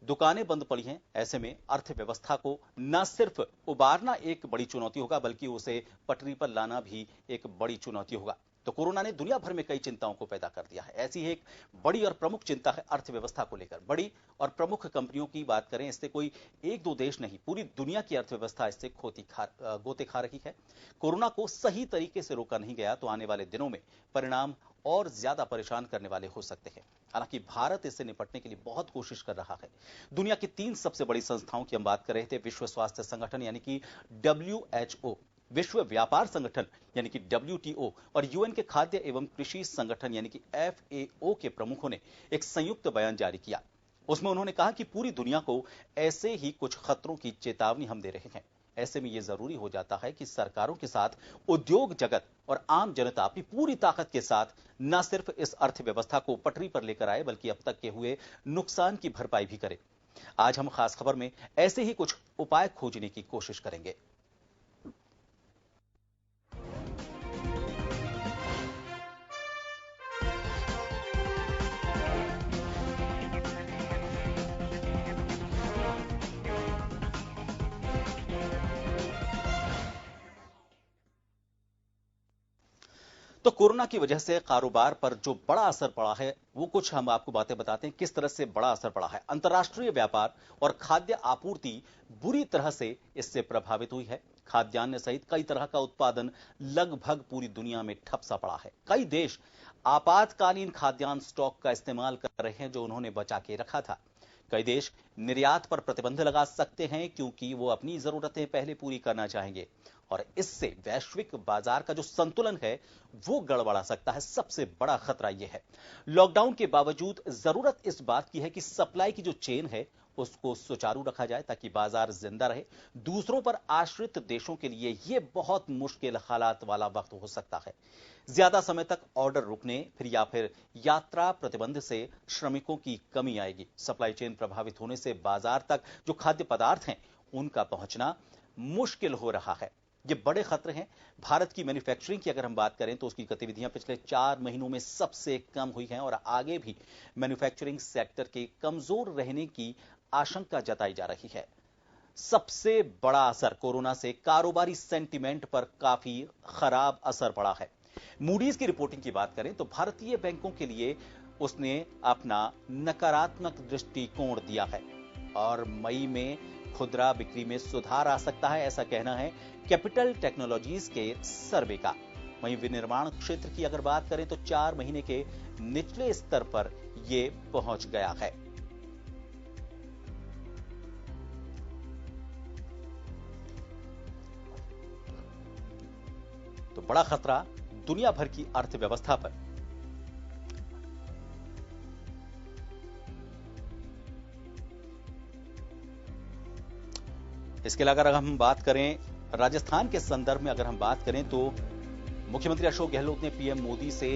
दुकानें बंद पड़ी हैं, ऐसे में अर्थव्यवस्था को न सिर्फ उबारना एक बड़ी चुनौती होगा, बल्कि उसे पटरी पर लाना भी एक बड़ी चुनौती होगा। तो कोरोना ने दुनिया भर में कई चिंताओं को पैदा कर दिया है। ऐसी ही एक बड़ी और प्रमुख चिंता है अर्थव्यवस्था को लेकर। बड़ी और प्रमुख कंपनियों की बात करें, इससे कोई एक दो देश नहीं, पूरी दुनिया की अर्थव्यवस्था इससे गोते खा रही है। कोरोना को सही तरीके से रोका नहीं गया तो आने वाले दिनों में परिणाम और ज्यादा परेशान करने वाले हो सकते हैं। हालांकि भारत इससे निपटने के लिए बहुत कोशिश कर रहा है। दुनिया की 3 सबसे बड़ी संस्थाओं की हम बात कर रहे थे। विश्व स्वास्थ्य संगठन यानी कि WHO, विश्व व्यापार संगठन यानी कि WTO, और UN के खाद्य एवं कृषि संगठन यानी कि FAO के प्रमुखों ने एक संयुक्त बयान जारी किया। उसमें उन्होंने कहा कि पूरी दुनिया को ऐसे ही कुछ खतरों की चेतावनी हम दे रहे हैं। ऐसे में यह जरूरी हो जाता है कि सरकारों के साथ उद्योग जगत और आम जनता अपनी पूरी ताकत के साथ न सिर्फ इस अर्थव्यवस्था को पटरी पर लेकर आए, बल्कि अब तक के हुए नुकसान की भरपाई भी करे। आज हम खास खबर में ऐसे ही कुछ उपाय खोजने की कोशिश करेंगे। तो कोरोना की वजह से कारोबार पर जो बड़ा असर पड़ा है, वो कुछ हम आपको बातें बताते हैं किस तरह से बड़ा असर पड़ा है। अंतर्राष्ट्रीय व्यापार और खाद्य आपूर्ति बुरी तरह से इससे प्रभावित हुई है। खाद्यान्न सहित कई तरह का उत्पादन लगभग पूरी दुनिया में ठप सा पड़ा है। कई देश आपातकालीन खाद्यान्न स्टॉक का इस्तेमाल कर रहे हैं जो उन्होंने बचा के रखा था। कई देश निर्यात पर प्रतिबंध लगा सकते हैं क्योंकि वो अपनी जरूरतें पहले पूरी करना चाहेंगे, और इससे वैश्विक बाजार का जो संतुलन है वो गड़बड़ा सकता है। सबसे बड़ा खतरा यह है। लॉकडाउन के बावजूद जरूरत इस बात की है कि सप्लाई की जो चेन है उसको सुचारू रखा जाए ताकि बाजार जिंदा रहे। दूसरों पर आश्रित देशों के लिए यह बहुत मुश्किल हालात वाला वक्त हो सकता है। ज्यादा समय तक ऑर्डर रुकने फिर यात्रा प्रतिबंध से श्रमिकों की कमी आएगी। सप्लाई चेन प्रभावित होने से बाजार तक जो खाद्य पदार्थ हैं उनका पहुंचना मुश्किल हो रहा है। ये बड़े खतरे हैं। भारत की मैन्युफैक्चरिंग की अगर हम बात करें तो उसकी गतिविधियां पिछले 4 महीनों में सबसे कम हुई हैं, और आगे भी मैन्युफैक्चरिंग सेक्टर के कमजोर रहने की आशंका जताई जा रही है। सबसे बड़ा असर कोरोना से कारोबारी सेंटीमेंट पर काफी खराब असर पड़ा है। मूडीज की रिपोर्टिंग की बात करें तो भारतीय बैंकों के लिए उसने अपना नकारात्मक दृष्टिकोण दिया है, और मई में खुदरा बिक्री में सुधार आ सकता है, ऐसा कहना है कैपिटल टेक्नोलॉजीज के सर्वे का। वहीं विनिर्माण क्षेत्र की अगर बात करें तो 4 महीने के निचले स्तर पर यह पहुंच गया है। तो बड़ा खतरा दुनिया भर की अर्थव्यवस्था पर। इसके अलावा अगर हम बात करें राजस्थान के संदर्भ में, अगर हम बात करें तो मुख्यमंत्री अशोक गहलोत ने पीएम मोदी से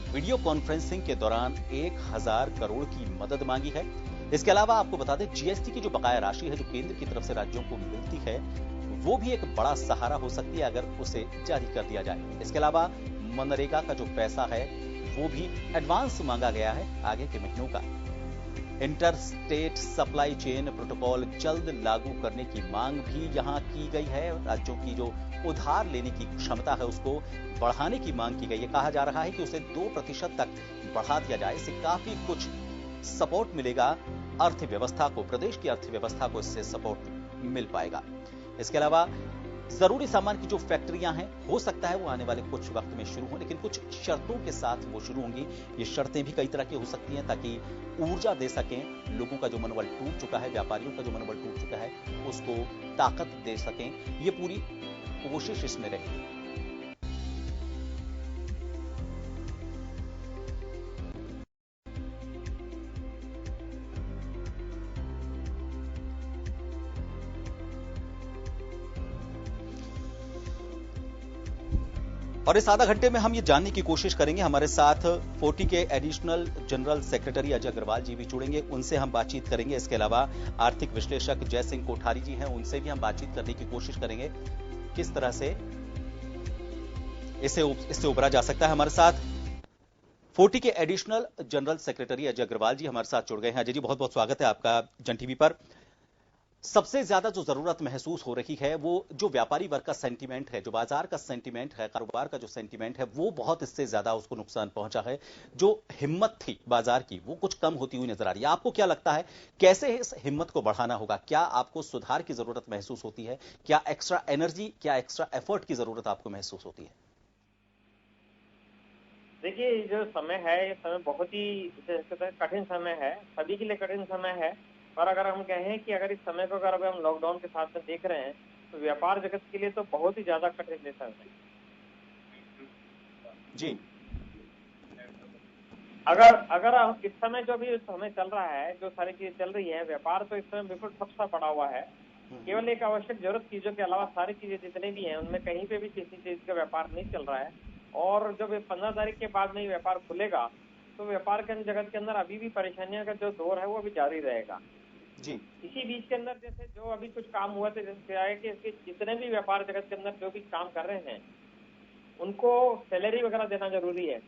वीडियो कॉन्फ्रेंसिंग के दौरान 1000 करोड़ की मदद मांगी है। इसके अलावा आपको बता दें जीएसटी की जो बकाया राशि है जो केंद्र की तरफ से राज्यों को मिलती है वो भी एक बड़ा सहारा हो सकती है अगर उसे जारी कर दिया जाए। इसके अलावा मनरेगा का जो पैसा है वो भी एडवांस मांगा गया है आगे के महीनों का। इंटरस्टेट सप्लाई चेन प्रोटोकॉल जल्द लागू करने की मांग भी यहां की गई है। राज्यों की जो उधार लेने की क्षमता है उसको बढ़ाने की मांग की गई है। कहा जा रहा है कि उसे 2% तक बढ़ा दिया जाए। इससे काफी कुछ सपोर्ट मिलेगा अर्थव्यवस्था को, प्रदेश की अर्थव्यवस्था को इससे सपोर्ट मिल पाएगा। इसके अलावा जरूरी सामान की जो फैक्ट्रियां हैं हो सकता है वो आने वाले कुछ वक्त में शुरू हो, लेकिन कुछ शर्तों के साथ वो शुरू होंगी। ये शर्तें भी कई तरह की हो सकती हैं ताकि ऊर्जा दे सकें लोगों का जो मनोबल टूट चुका है, व्यापारियों का जो मनोबल टूट चुका है उसको ताकत दे सकें। ये पूरी कोशिश इसमें रहेगी। और इस आधा घंटे में हम ये जानने की कोशिश करेंगे, हमारे साथ फोर्टी के additional general secretary Ajay Agrawal ji भी जुड़ेंगे, उनसे हम बातचीत करेंगे। इसके अलावा आर्थिक विश्लेषक जय सिंह कोठारी जी हैं, उनसे भी हम बातचीत करने की कोशिश करेंगे किस तरह से इससे उबरा जा सकता है। हमारे साथ फोर्टी के additional general secretary Ajay Agrawal ji हमारे साथ जुड़ गए हैं। अजय जी, बहुत बहुत स्वागत है आपका जन टीवी पर। सबसे ज्यादा जो जरूरत महसूस हो रही है वो जो व्यापारी वर्ग का सेंटीमेंट है, जो बाजार का सेंटीमेंट है, कारोबार का जो सेंटीमेंट है वो बहुत इससे ज्यादा उसको नुकसान पहुंचा है। जो हिम्मत थी बाजार की वो कुछ कम होती हुई नजर आ रही है। आपको क्या लगता है कैसे इस हिम्मत को बढ़ाना होगा? क्या आपको सुधार की जरूरत महसूस होती है? क्या एक्स्ट्रा एनर्जी, क्या एक्स्ट्रा एफर्ट की जरूरत आपको महसूस होती है? देखिए, ये जो समय है ये समय बहुत ही कठिन समय है, सभी के लिए कठिन समय है। और अगर हम कहें कि अगर इस समय को अगर हम लॉकडाउन के साथ में देख रहे हैं तो व्यापार जगत के लिए तो बहुत ही ज्यादा कठिन समय है जी। अगर हम इस समय जो भी समय चल रहा है, जो सारी चीजें चल रही है, व्यापार तो इस समय बिल्कुल ठप सा पड़ा हुआ है। केवल एक आवश्यक जरूरत चीजों के अलावा सारी चीजें जितने भी हैं उनमें कहीं पे भी किसी चीज का व्यापार नहीं चल रहा है। और जब 15 तारीख के बाद में व्यापार खुलेगा तो व्यापार के जगत के अंदर अभी भी परेशानियों का जो दौर है वो अभी जारी रहेगा जी। इसी बीच के अंदर जैसे जो अभी कुछ काम हुआ थे, जैसे आए कि इसके जितने भी व्यापार जगत के अंदर जो भी काम कर रहे हैं उनको सैलरी वगैरह देना जरूरी है।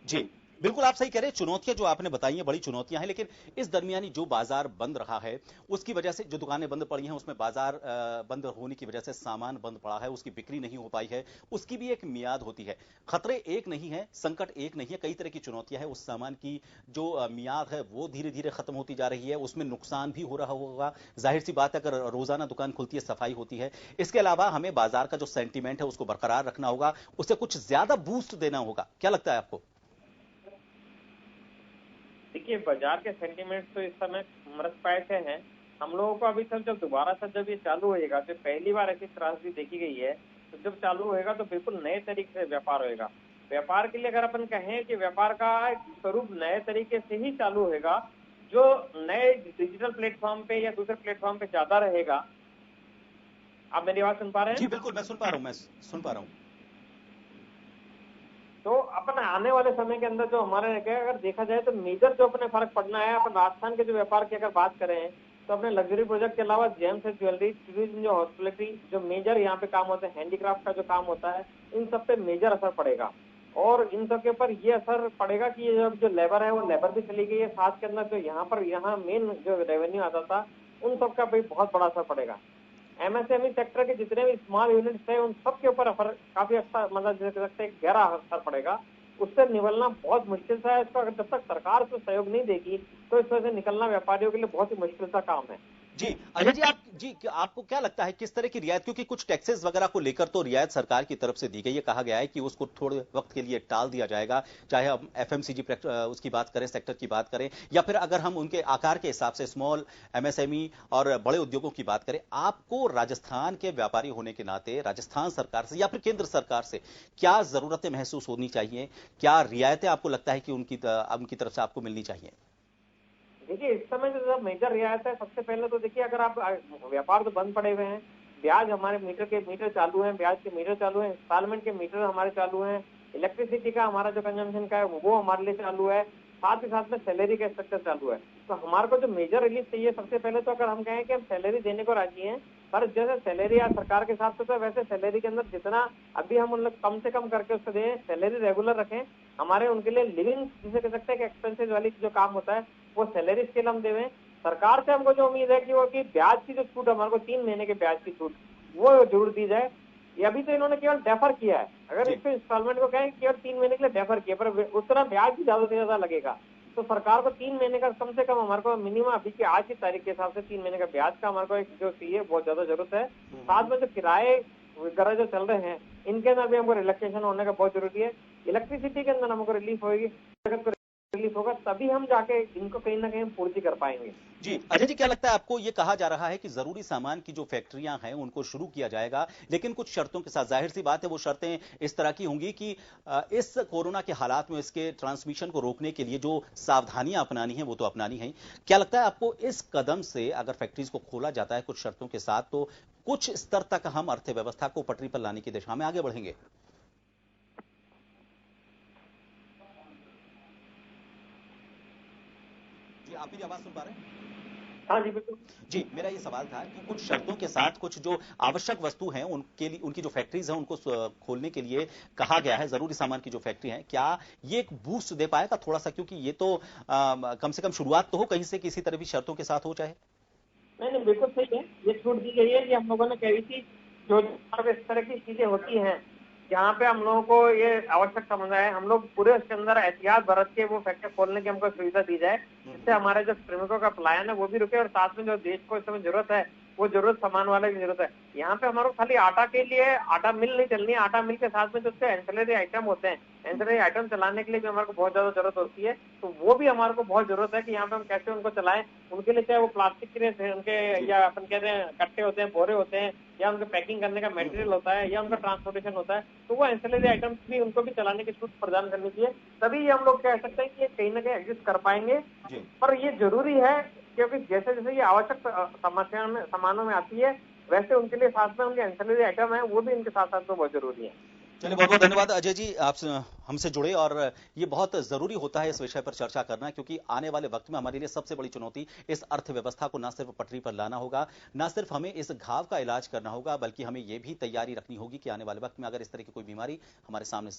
जी बिल्कुल, आप सही कह रहे हैं। चुनौतियां जो आपने बताई हैं बड़ी चुनौतियां हैं, लेकिन इस दरमियानी जो बाजार बंद रहा है उसकी वजह से जो दुकानें बंद पड़ी हैं उसमें बाजार बंद होने की वजह से सामान बंद पड़ा है, उसकी बिक्री नहीं हो पाई है, उसकी भी एक मियाद होती है। खतरे एक नहीं है, संकट एक नहीं है, कई तरह की चुनौतियां हैं। उस सामान की जो मियाद है वो धीरे धीरे खत्म होती जा रही है, उसमें नुकसान भी हो रहा होगा। जाहिर सी बात है, अगर रोजाना दुकान खुलती है, सफाई होती है। इसके अलावा हमें बाजार का जो सेंटीमेंट है उसको बरकरार रखना होगा, उसे कुछ ज्यादा बूस्ट देना होगा। क्या लगता है आपको? देखिए, बाजार के सेंटीमेंट तो इस समय मृत पाए से हैं। हम लोगों को अभी तक जब दोबारा से जब ये चालू होएगा, तो पहली बार ऐसी त्रासदी देखी गई है, तो जब चालू होएगा तो बिल्कुल नए तरीके से व्यापार होएगा। व्यापार के लिए अगर अपन कहें कि व्यापार का एक स्वरूप नए तरीके से ही चालू होएगा, जो नए डिजिटल प्लेटफॉर्म पे या दूसरे प्लेटफॉर्म पे ज्यादा रहेगा। आप मेरी बात सुन पा रहे हैं? जी बिल्कुल, मैं सुन पा रहा हूं। तो अपन आने वाले समय के अंदर जो हमारे अगर देखा जाए तो मेजर जो अपने फर्क पड़ना है, अपन राजस्थान के जो व्यापार की अगर बात करें तो अपने लग्जरी प्रोजेक्ट के अलावा जेम्स एंड ज्वेलरी, टूरिज्म, जो हॉस्पिटलिटी, जो मेजर यहाँ पे काम होते हैं, हैंडीक्राफ्ट का जो काम होता है, इन सब पे मेजर असर पड़ेगा। और इन सब के ऊपर ये असर पड़ेगा कि ये जो लेबर है वो लेबर भी चली गई है, साथ के अंदर जो यहाँ मेन जो रेवेन्यू आता था उन सब का भी बहुत बड़ा असर पड़ेगा। एमएसएमई सेक्टर के जितने भी स्मॉल यूनिट्स हैं उन सब के ऊपर काफी अच्छा, मतलब गहरा असर पड़ेगा। उससे निकलना बहुत मुश्किल सा है। इसका अगर जब तक सरकार उसमें सहयोग नहीं देगी तो इसमें से निकलना व्यापारियों के लिए बहुत ही मुश्किल सा काम है। जी अजय जी, आपको क्या लगता है किस तरह की रियायत, क्योंकि कुछ टैक्सेस वगैरह को लेकर तो रियायत सरकार की तरफ से दी गई है, कहा गया है कि उसको थोड़े वक्त के लिए टाल दिया जाएगा, चाहे हम एफएमसीजी उसकी बात करें, सेक्टर की बात करें, या फिर अगर हम उनके आकार के हिसाब से स्मॉल एमएसएमई और बड़े उद्योगों की बात करें। आपको राजस्थान के व्यापारी होने के नाते राजस्थान सरकार से या फिर केंद्र सरकार से क्या जरूरतें महसूस होनी चाहिए? क्या रियायतें आपको लगता है कि उनकी तरफ से आपको मिलनी चाहिए? देखिए, इस समय जो मेजर रियायत है, सबसे पहले तो देखिए, अगर आप व्यापार तो बंद पड़े हुए हैं, ब्याज हमारे मीटर चालू है, ब्याज के मीटर चालू है, इंस्टॉलमेंट के मीटर हमारे चालू है, इलेक्ट्रिसिटी का हमारा जो कंजम्पशन का है वो हमारे लिए चालू है, साथ ही साथ में सैलरी का स्ट्रक्चर चालू है। तो हमारे को जो मेजर रिलीफ चाहिए, सबसे पहले तो अगर हम कहें कि हम सैलरी देने को राजी हैं पर जैसे सैलरी या सरकार के हिसाब से तो वैसे सैलरी के अंदर जितना अभी हम उन लोग कम से कम करके उसको दें, सैलरी रेगुलर रखें, हमारे उनके लिए लिविंग जिसे कह सकते हैं कि एक्सपेंसेस वाली जो काम होता है वो सैलरी स्केल हम देवें। सरकार से हमको जो उम्मीद है कि वो कि ब्याज की जो छूट हमारे को 3 महीने के ब्याज की छूट वो जरूर दी जाए। ये अभी तो इन्होंने केवल डेफर किया है, अगर इसको इंस्टॉलमेंट को कहें केवल 3 महीने के लिए डेफर किया, पर उतना ब्याज भी ज्यादा से ज्यादा लगेगा। तो सरकार को 3 महीने का कम से कम हमारे को मिनिमम अभी की आज की तारीख के हिसाब से 3 महीने का ब्याज का हमारे को एक जो चाहिए बहुत ज्यादा जरूरत है। साथ में जो किराए वगैरह जो चल रहे हैं इनके अंदर भी हमको रिलैक्सेशन होने का बहुत जरूरी है। इलेक्ट्रिसिटी के अंदर हमको रिलीफ होगी, रिलीफ होगा तभी हम जाके इनको कहीं ना कहीं पूर्ति कर पाएंगे। जी अजय जी, क्या लगता है आपको? ये कहा जा रहा है कि जरूरी सामान की जो फैक्ट्रियां हैं उनको शुरू किया जाएगा, लेकिन कुछ शर्तों के साथ। जाहिर सी बात है वो शर्तें इस तरह की होंगी कि इस कोरोना के हालात में इसके ट्रांसमिशन को रोकने के लिए जो सावधानियां अपनानी है वो तो अपनानी है। क्या लगता है आपको इस कदम से, अगर फैक्ट्रीज को खोला जाता है कुछ शर्तों के साथ, तो कुछ स्तर तक हम अर्थव्यवस्था को पटरी पर लाने की दिशा में आगे बढ़ेंगे? जी, आप मेरी आवाज सुन पा रहे हैं? हाँ जी बिल्कुल जी, मेरा ये सवाल था कि कुछ शर्तों के साथ कुछ जो आवश्यक वस्तु हैं उनके लिए, उनकी जो फैक्ट्रीज हैं उनको खोलने के लिए कहा गया है, जरूरी सामान की जो फैक्ट्री है, क्या ये एक बूस्ट दे पाएगा थोड़ा सा? क्योंकि ये तो कम से कम शुरुआत तो हो कहीं से, किसी तरह भी शर्तों के साथ हो चाहे। नहीं बिल्कुल सही है, ये छूट दी गई है। ये हम लोगों ने कही थी जो इस तरह की चीजें होती हैं जहाँ पे हम लोगों को ये आवश्यक समझा है, हम लोग पूरे उसके अंदर एहतियात बरत के वो फैक्ट्री खोलने की हमको सुविधा दी जाए, जिससे हमारे जो श्रमिकों का पलायन है वो भी रुके और साथ में जो देश को इस समय जरूरत है वो जरूरत सामान वाले की जरूरत है। यहाँ पे हमारे को खाली आटा के लिए आटा मिल नहीं चलनी है, आटा मिल के साथ में जो उसके एंसिलरी आइटम होते हैं, एंसिलरी आइटम चलाने के लिए भी हमारे को बहुत ज्यादा जरूरत होती है। तो वो भी हमारे को बहुत जरूरत है कि यहाँ पे हम कैसे उनको चलाएं। उनके लिए चाहे वो प्लास्टिक के उनके या अपन कहते हैं कट्टे होते हैं, बोरे होते हैं, या उनके पैकिंग करने का मटेरियल होता है, या उनका ट्रांसपोर्टेशन होता है, तो वो एंसिलरी आइटम्स भी उनको भी चलाने की छूट प्रदान करनी चाहिए। तभी हम लोग कह सकते हैं कि ये कहीं ना कहीं एग्जिस्ट कर पाएंगे। पर ये जरूरी है क्योंकि जैसे जैसे ये आवश्यक समस्या में सामानों में आती है वैसे उनके लिए साथ में उनके एंसिलरी आइटम है वो भी इनके साथ साथ तो बहुत जरूरी है। चलिए, बहुत बहुत धन्यवाद अजय जी, आप हमसे जुड़े, और ये बहुत जरूरी होता है इस विषय पर चर्चा करना, क्योंकि आने वाले वक्त में हमारे लिए सबसे बड़ी चुनौती इस अर्थव्यवस्था को ना सिर्फ पटरी पर लाना होगा, ना सिर्फ हमें इस घाव का इलाज करना होगा, बल्कि हमें यह भी तैयारी रखनी होगी कि आने वाले वक्त में अगर इस तरह की कोई बीमारी हमारे सामने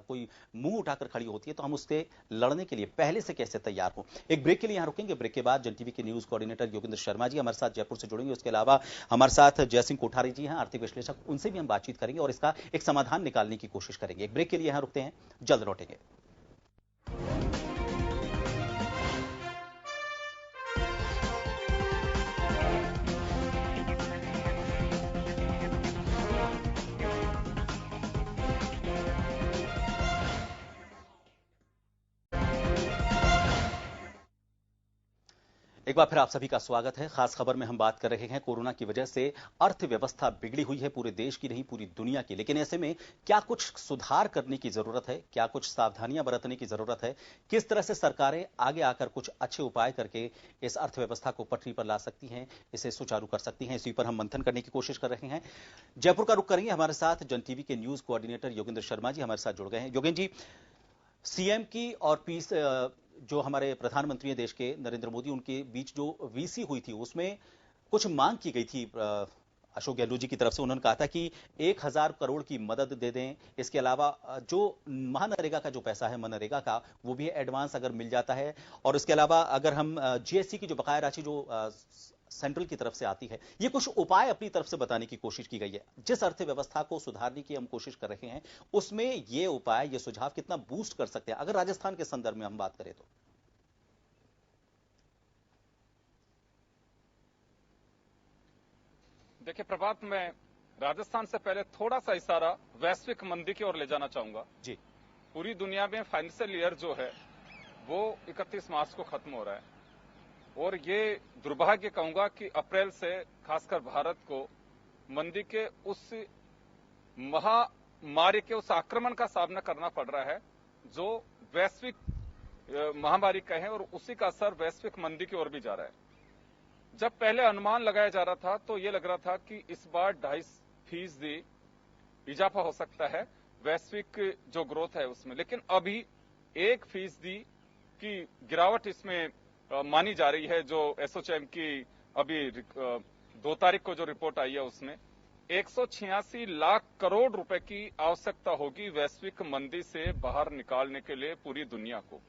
कोई मुंह उठाकर खड़ी होती है तो हम उससे लड़ने के लिए पहले से कैसे तैयार हों। एक ब्रेक के लिए यहाँ रुकेंगे, ब्रेक के बाद जन टीवी के न्यूज कोऑर्डिनेटर योगेंद्र शर्मा जी हमारे साथ जयपुर से जुड़ेंगे। उसके अलावा हमारे साथ जयसिंह कोठारी जी हैं, आर्थिक विश्लेषक, उनसे भी हम बातचीत करेंगे और इसका एक समाधान निकालने की कोशिश करेंगे। एक ब्रेक के लिए यहां रुकते हैं, जल्द लौटेंगे। एक बार फिर आप सभी का स्वागत है। खास खबर में हम बात कर रहे हैं कोरोना की वजह से अर्थव्यवस्था बिगड़ी हुई है, पूरे देश की नहीं पूरी दुनिया की। लेकिन ऐसे में क्या कुछ सुधार करने की जरूरत है, क्या कुछ सावधानियां बरतने की जरूरत है, किस तरह से सरकारें आगे आकर कुछ अच्छे उपाय करके इस अर्थव्यवस्था को पटरी पर ला सकती हैं, इसे सुचारू कर सकती हैं, इसी पर हम मंथन करने की कोशिश कर रहे हैं। जयपुर का रुख करेंगे, हमारे साथ जन टीवी के न्यूज कोऑर्डिनेटर योगेंद्र शर्मा जी हमारे साथ जुड़ गए हैं। योगेंद्र जी, सीएम की और पीस जो हमारे प्रधानमंत्री हैं देश के नरेंद्र मोदी, उनके बीच जो वीसी हुई थी उसमें कुछ मांग की गई थी अशोक गहलोत जी की तरफ से। उन्होंने कहा था कि 1000 करोड़ की मदद दे दें। इसके अलावा जो महानरेगा का जो पैसा है मनरेगा का, वो भी एडवांस अगर मिल जाता है, और इसके अलावा अगर हम जीएसटी की जो बकाया राशि जो सेंट्रल की तरफ से आती है, ये कुछ उपाय अपनी तरफ से बताने की कोशिश की गई है। जिस अर्थव्यवस्था को सुधारने की हम कोशिश कर रहे हैं उसमें ये उपाय, ये सुझाव कितना बूस्ट कर सकते हैं, अगर राजस्थान के संदर्भ में हम बात करें तो? देखिए प्रभात, मैं राजस्थान से पहले थोड़ा सा इशारा वैश्विक मंदी की ओर ले जाना चाहूंगा जी। पूरी दुनिया में फाइनेंशियल ईयर जो है वो 31 मार्च को खत्म हो रहा है, और ये दुर्भाग्य कहूंगा कि अप्रैल से खासकर भारत को मंदी के उस महामारी के उस आक्रमण का सामना करना पड़ रहा है जो वैश्विक महामारी का है, और उसी का असर वैश्विक मंदी की ओर भी जा रहा है। जब पहले अनुमान लगाया जा रहा था तो ये लग रहा था कि इस बार 2.5% इजाफा हो सकता है वैश्विक जो ग्रोथ है उसमें, लेकिन अभी 1% की गिरावट इसमें मानी जा रही है, जो एसोचैम की अभी 2 तारीख को जो रिपोर्ट आई है उसमें 186 लाख करोड़ रुपए की आवश्यकता होगी वैश्विक मंदी से बाहर निकालने के लिए पूरी दुनिया को।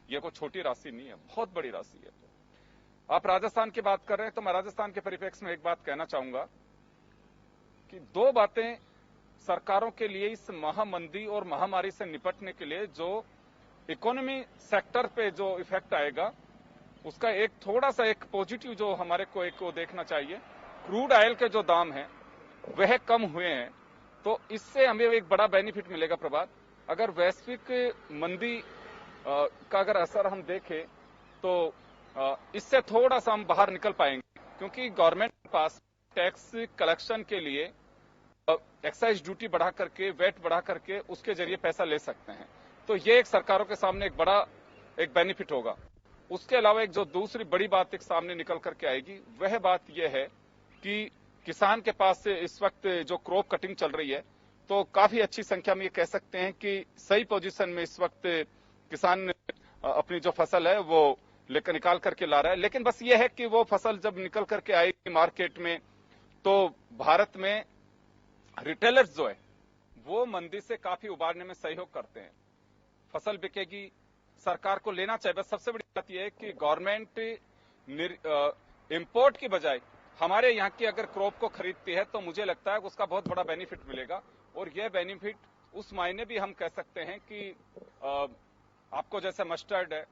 यह कोई छोटी राशि नहीं है, बहुत बड़ी राशि है। आप राजस्थान की बात कर रहे हैं तो मैं राजस्थान के परिप्रेक्ष्य में एक बात कहना चाहूंगा कि 2 बातें सरकारों के लिए इस महामंदी और महामारी से निपटने के लिए जो इकोनॉमी सेक्टर पे जो इफेक्ट आएगा उसका एक थोड़ा सा एक पॉजिटिव जो हमारे को एक को देखना चाहिए। क्रूड ऑयल के जो दाम हैं वह कम हुए हैं, तो इससे हमें एक बड़ा बेनिफिट मिलेगा। प्रभात, अगर वैश्विक मंदी का अगर असर हम देखें तो इससे थोड़ा सा हम बाहर निकल पाएंगे, क्योंकि गवर्नमेंट के पास टैक्स कलेक्शन के लिए एक्साइज ड्यूटी बढ़ा करके, वेट बढ़ा करके उसके जरिए पैसा ले सकते हैं। तो ये एक सरकारों के सामने एक बड़ा एक बेनिफिट होगा। उसके अलावा एक जो दूसरी बड़ी बात एक सामने निकल करके आएगी वह बात यह है कि किसान के पास से इस वक्त जो क्रॉप कटिंग चल रही है तो काफी अच्छी संख्या में ये कह सकते हैं कि सही पोजीशन में इस वक्त किसान अपनी जो फसल है वो लेकर निकाल करके ला रहा है। लेकिन बस ये है कि वो फसल जब निकल करके आएगी मार्केट में तो भारत में रिटेलर्स जो है वो मंदी से काफी उबारने में सहयोग करते हैं। फसल बिकेगी, सरकार को लेना चाहिए। बस सबसे बड़ी बात यह है कि गवर्नमेंट इंपोर्ट की बजाय हमारे यहाँ की अगर क्रॉप को खरीदती है तो मुझे लगता है उसका बहुत बड़ा बेनिफिट मिलेगा। और यह बेनिफिट उस मायने भी हम कह सकते हैं कि आपको जैसे मस्टर्ड है,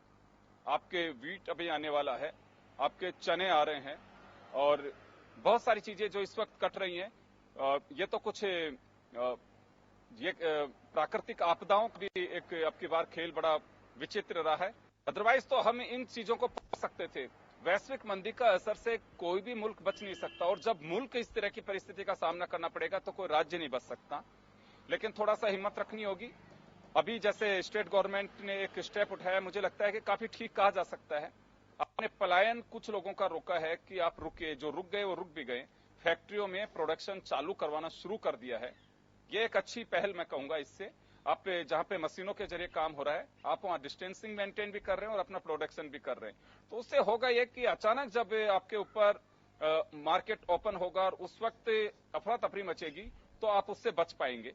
आपके वीट अभी आने वाला है, आपके चने आ रहे हैं और बहुत सारी चीजें जो इस वक्त कट रही हैं। ये तो कुछ ये प्राकृतिक आपदाओं का भी एक आपकी बार खेल बड़ा विचित्र रहा है। अदरवाइज तो हम इन चीजों को पा सकते थे। वैश्विक मंदी का असर से कोई भी मुल्क बच नहीं सकता, और जब मुल्क इस तरह की परिस्थिति का सामना करना पड़ेगा तो कोई राज्य नहीं बच सकता। लेकिन थोड़ा सा हिम्मत रखनी होगी। अभी जैसे स्टेट गवर्नमेंट ने एक स्टेप उठाया, मुझे लगता है कि काफी ठीक कहा जा सकता है। आपने पलायन कुछ लोगों का रोका है कि आप रुके, जो रुक गए वो रुक भी गए। फैक्ट्रियों में प्रोडक्शन चालू करवाना शुरू कर दिया है। ये एक अच्छी पहल मैं कहूंगा। इससे आप जहां पे मशीनों के जरिए काम हो रहा है आप वहां डिस्टेंसिंग मेंटेन भी कर रहे हैं और अपना प्रोडक्शन भी कर रहे हैं। तो उससे होगा ये कि अचानक जब आपके ऊपर मार्केट ओपन होगा और उस वक्त अफरा तफरी मचेगी तो आप उससे बच पाएंगे।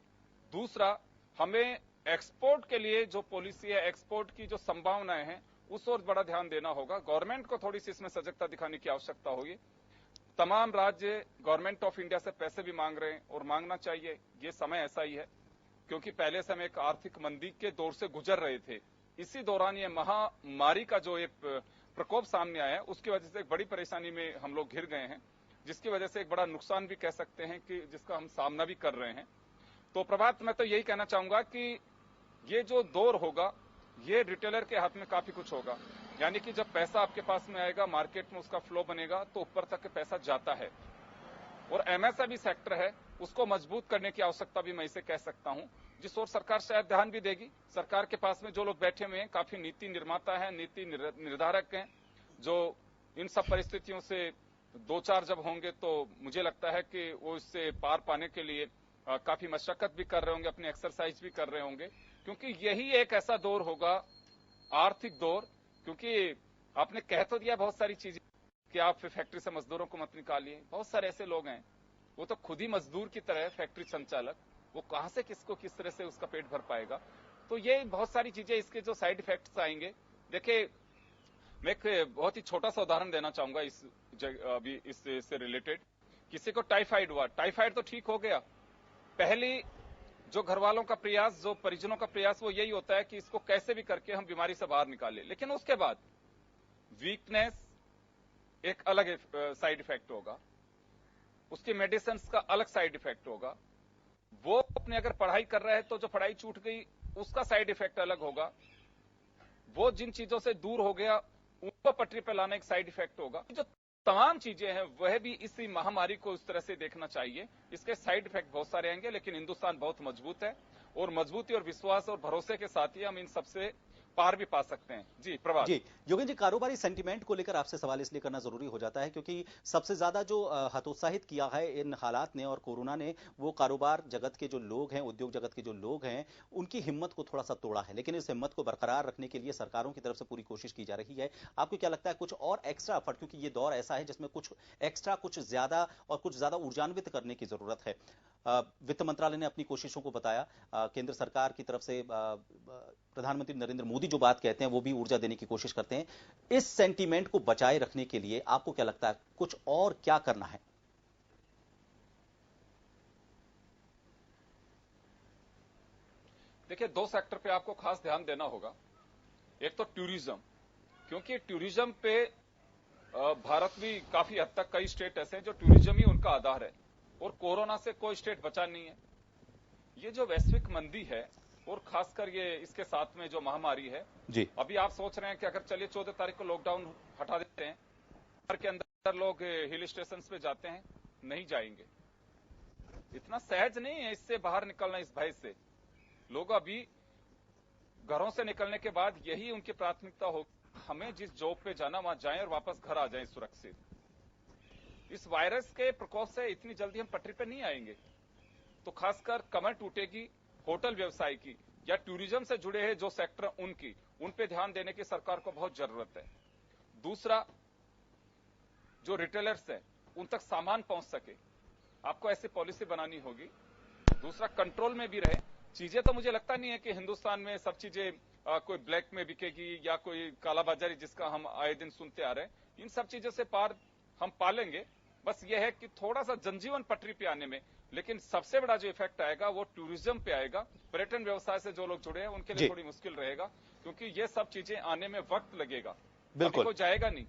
दूसरा, हमें एक्सपोर्ट के लिए जो पॉलिसी है, एक्सपोर्ट की जो संभावनाएं हैं उस ओर बड़ा ध्यान देना होगा। गवर्नमेंट को थोड़ी सी इसमें सजगता दिखाने की आवश्यकता होगी। तमाम राज्य गवर्नमेंट ऑफ इंडिया से पैसे भी मांग रहे हैं और मांगना चाहिए। ये समय ऐसा ही है क्योंकि पहले से हम एक आर्थिक मंदी के दौर से गुजर रहे थे। इसी दौरान ये महामारी का जो एक प्रकोप सामने आया है उसकी वजह से एक बड़ी परेशानी में हम लोग घिर गए हैं, जिसकी वजह से एक बड़ा नुकसान भी कह सकते हैं कि जिसका हम सामना भी कर रहे हैं। तो प्रभात, मैं तो यही कहना चाहूंगा कि ये जो दौर होगा ये रिटेलर के हाथ में काफी कुछ होगा। यानी कि जब पैसा आपके पास में आएगा, मार्केट में उसका फ्लो बनेगा तो ऊपर तक पैसा जाता है। और एमएसएमई सेक्टर है उसको मजबूत करने की आवश्यकता भी मैं इसे कह सकता हूं, जिस ओर सरकार शायद ध्यान भी देगी। सरकार के पास में जो लोग बैठे हुए हैं काफी नीति निर्माता हैं, नीति निर्धारक हैं, जो इन सब परिस्थितियों से 2-4 जब होंगे तो मुझे लगता है कि वो इससे पार पाने के लिए काफी मशक्कत भी कर रहे होंगे, अपनी एक्सरसाइज भी कर रहे होंगे, क्योंकि यही एक ऐसा दौर होगा, आर्थिक दौर। क्योंकि आपने कह तो दिया बहुत सारी चीजें कि आप फैक्ट्री से मजदूरों को मत निकालिए। बहुत सारे ऐसे लोग हैं वो तो खुद ही मजदूर की तरह है, फैक्ट्री संचालक, वो कहां से किसको किस तरह से उसका पेट भर पाएगा। तो ये बहुत सारी चीजें, इसके जो साइड इफेक्ट्स आएंगे। देखिए, मैं एक बहुत ही छोटा सा उदाहरण देना चाहूंगा अभी इससे रिलेटेड। किसी को टाइफाइड हुआ, टाइफाइड तो ठीक हो गया, पहली जो घर वालों का प्रयास, जो परिजनों का प्रयास, वो यही होता है कि इसको कैसे भी करके हम बीमारी से बाहर निकालें। लेकिन उसके बाद वीकनेस एक अलग साइड इफेक्ट होगा, उसके मेडिसिन का अलग साइड इफेक्ट होगा। वो अपने अगर पढ़ाई कर रहा है तो जो पढ़ाई छूट गई उसका साइड इफेक्ट अलग होगा। वो जिन चीजों से दूर हो गया उनको पटरी पर लाना एक साइड इफेक्ट होगा। जो तमाम चीजें हैं वह भी इसी महामारी को इस तरह से देखना चाहिए। इसके साइड इफेक्ट बहुत सारे आएंगे, लेकिन हिंदुस्तान बहुत मजबूत है और मजबूती और विश्वास और भरोसे के साथ ही हम इन सबसे पार भी पा सकते हैं। जी प्रभात जी योगेंद्र जी, कारोबारी सेंटीमेंट को लेकर आपसे सवाल इसलिए करना जरूरी हो जाता है क्योंकि सबसे ज्यादा जो हतोत्साहित किया है इन हालात ने और कोरोना ने, वो कारोबार जगत के जो लोग हैं, उद्योग जगत के जो लोग हैं, उनकी हिम्मत को थोड़ा सा तोड़ा है। लेकिन इस हिम्मत को बरकरार रखने के लिए सरकारों की तरफ से पूरी कोशिश की जा रही है। आपको क्या लगता है कुछ और एक्स्ट्रा एफर्ट, क्योंकि ये दौर ऐसा है जिसमें कुछ एक्स्ट्रा, कुछ ज्यादा और कुछ ज्यादा ऊर्जान्वित करने की जरूरत है? वित्त मंत्रालय ने अपनी कोशिशों को बताया, केंद्र सरकार की तरफ से प्रधानमंत्री नरेंद्र मोदी जो बात कहते हैं वो भी ऊर्जा देने की कोशिश करते हैं। इस सेंटीमेंट को बचाए रखने के लिए आपको क्या लगता है कुछ और क्या करना है? देखिए, दो सेक्टर पे आपको खास ध्यान देना होगा। एक तो टूरिज्म, क्योंकि टूरिज्म पे भारत भी काफी हद तक, कई स्टेट ऐसे हैं जो टूरिज्म ही उनका आधार है और कोरोना से कोई स्टेट बचा नहीं है। ये जो वैश्विक मंदी है और खासकर ये इसके साथ में जो महामारी है जी, अभी आप सोच रहे हैं कि अगर चलिए 14 तारीख को लॉकडाउन हटा देते हैं, घर के अंदर लोग हिल स्टेशन पे जाते हैं, नहीं जाएंगे। इतना सहज नहीं है इससे बाहर निकलना, इस भय से। लोग अभी घरों से निकलने के बाद यही उनकी प्राथमिकता हो, हमें जिस जॉब पे जाना वहां जाएं और वापस घर आ जाएं सुरक्षित। इस वायरस के प्रकोप से इतनी जल्दी हम पटरी पे नहीं आएंगे। तो खासकर कमर टूटेगी होटल व्यवसाय की या टूरिज्म से जुड़े हैं जो सेक्टर उनकी, उन पे ध्यान देने की सरकार को बहुत जरूरत है। दूसरा, जो रिटेलर्स हैं उन तक सामान पहुंच सके, आपको ऐसी पॉलिसी बनानी होगी। दूसरा, कंट्रोल में भी रहे चीजें। तो मुझे लगता नहीं है कि हिंदुस्तान में सब चीजें कोई ब्लैक में बिकेगी या कोई कालाबाजारी जिसका हम आए दिन सुनते आ रहे हैं। इन सब चीजों से पार हम पालेंगे। बस यह है कि थोड़ा सा जनजीवन पटरी पे आने में, लेकिन सबसे बड़ा जो इफेक्ट आएगा वो टूरिज्म पे आएगा। पर्यटन व्यवसाय से जो लोग जुड़े हैं उनके लिए थोड़ी मुश्किल रहेगा, क्योंकि ये सब चीजें आने में वक्त लगेगा। अभी कोई जाएगा नहीं,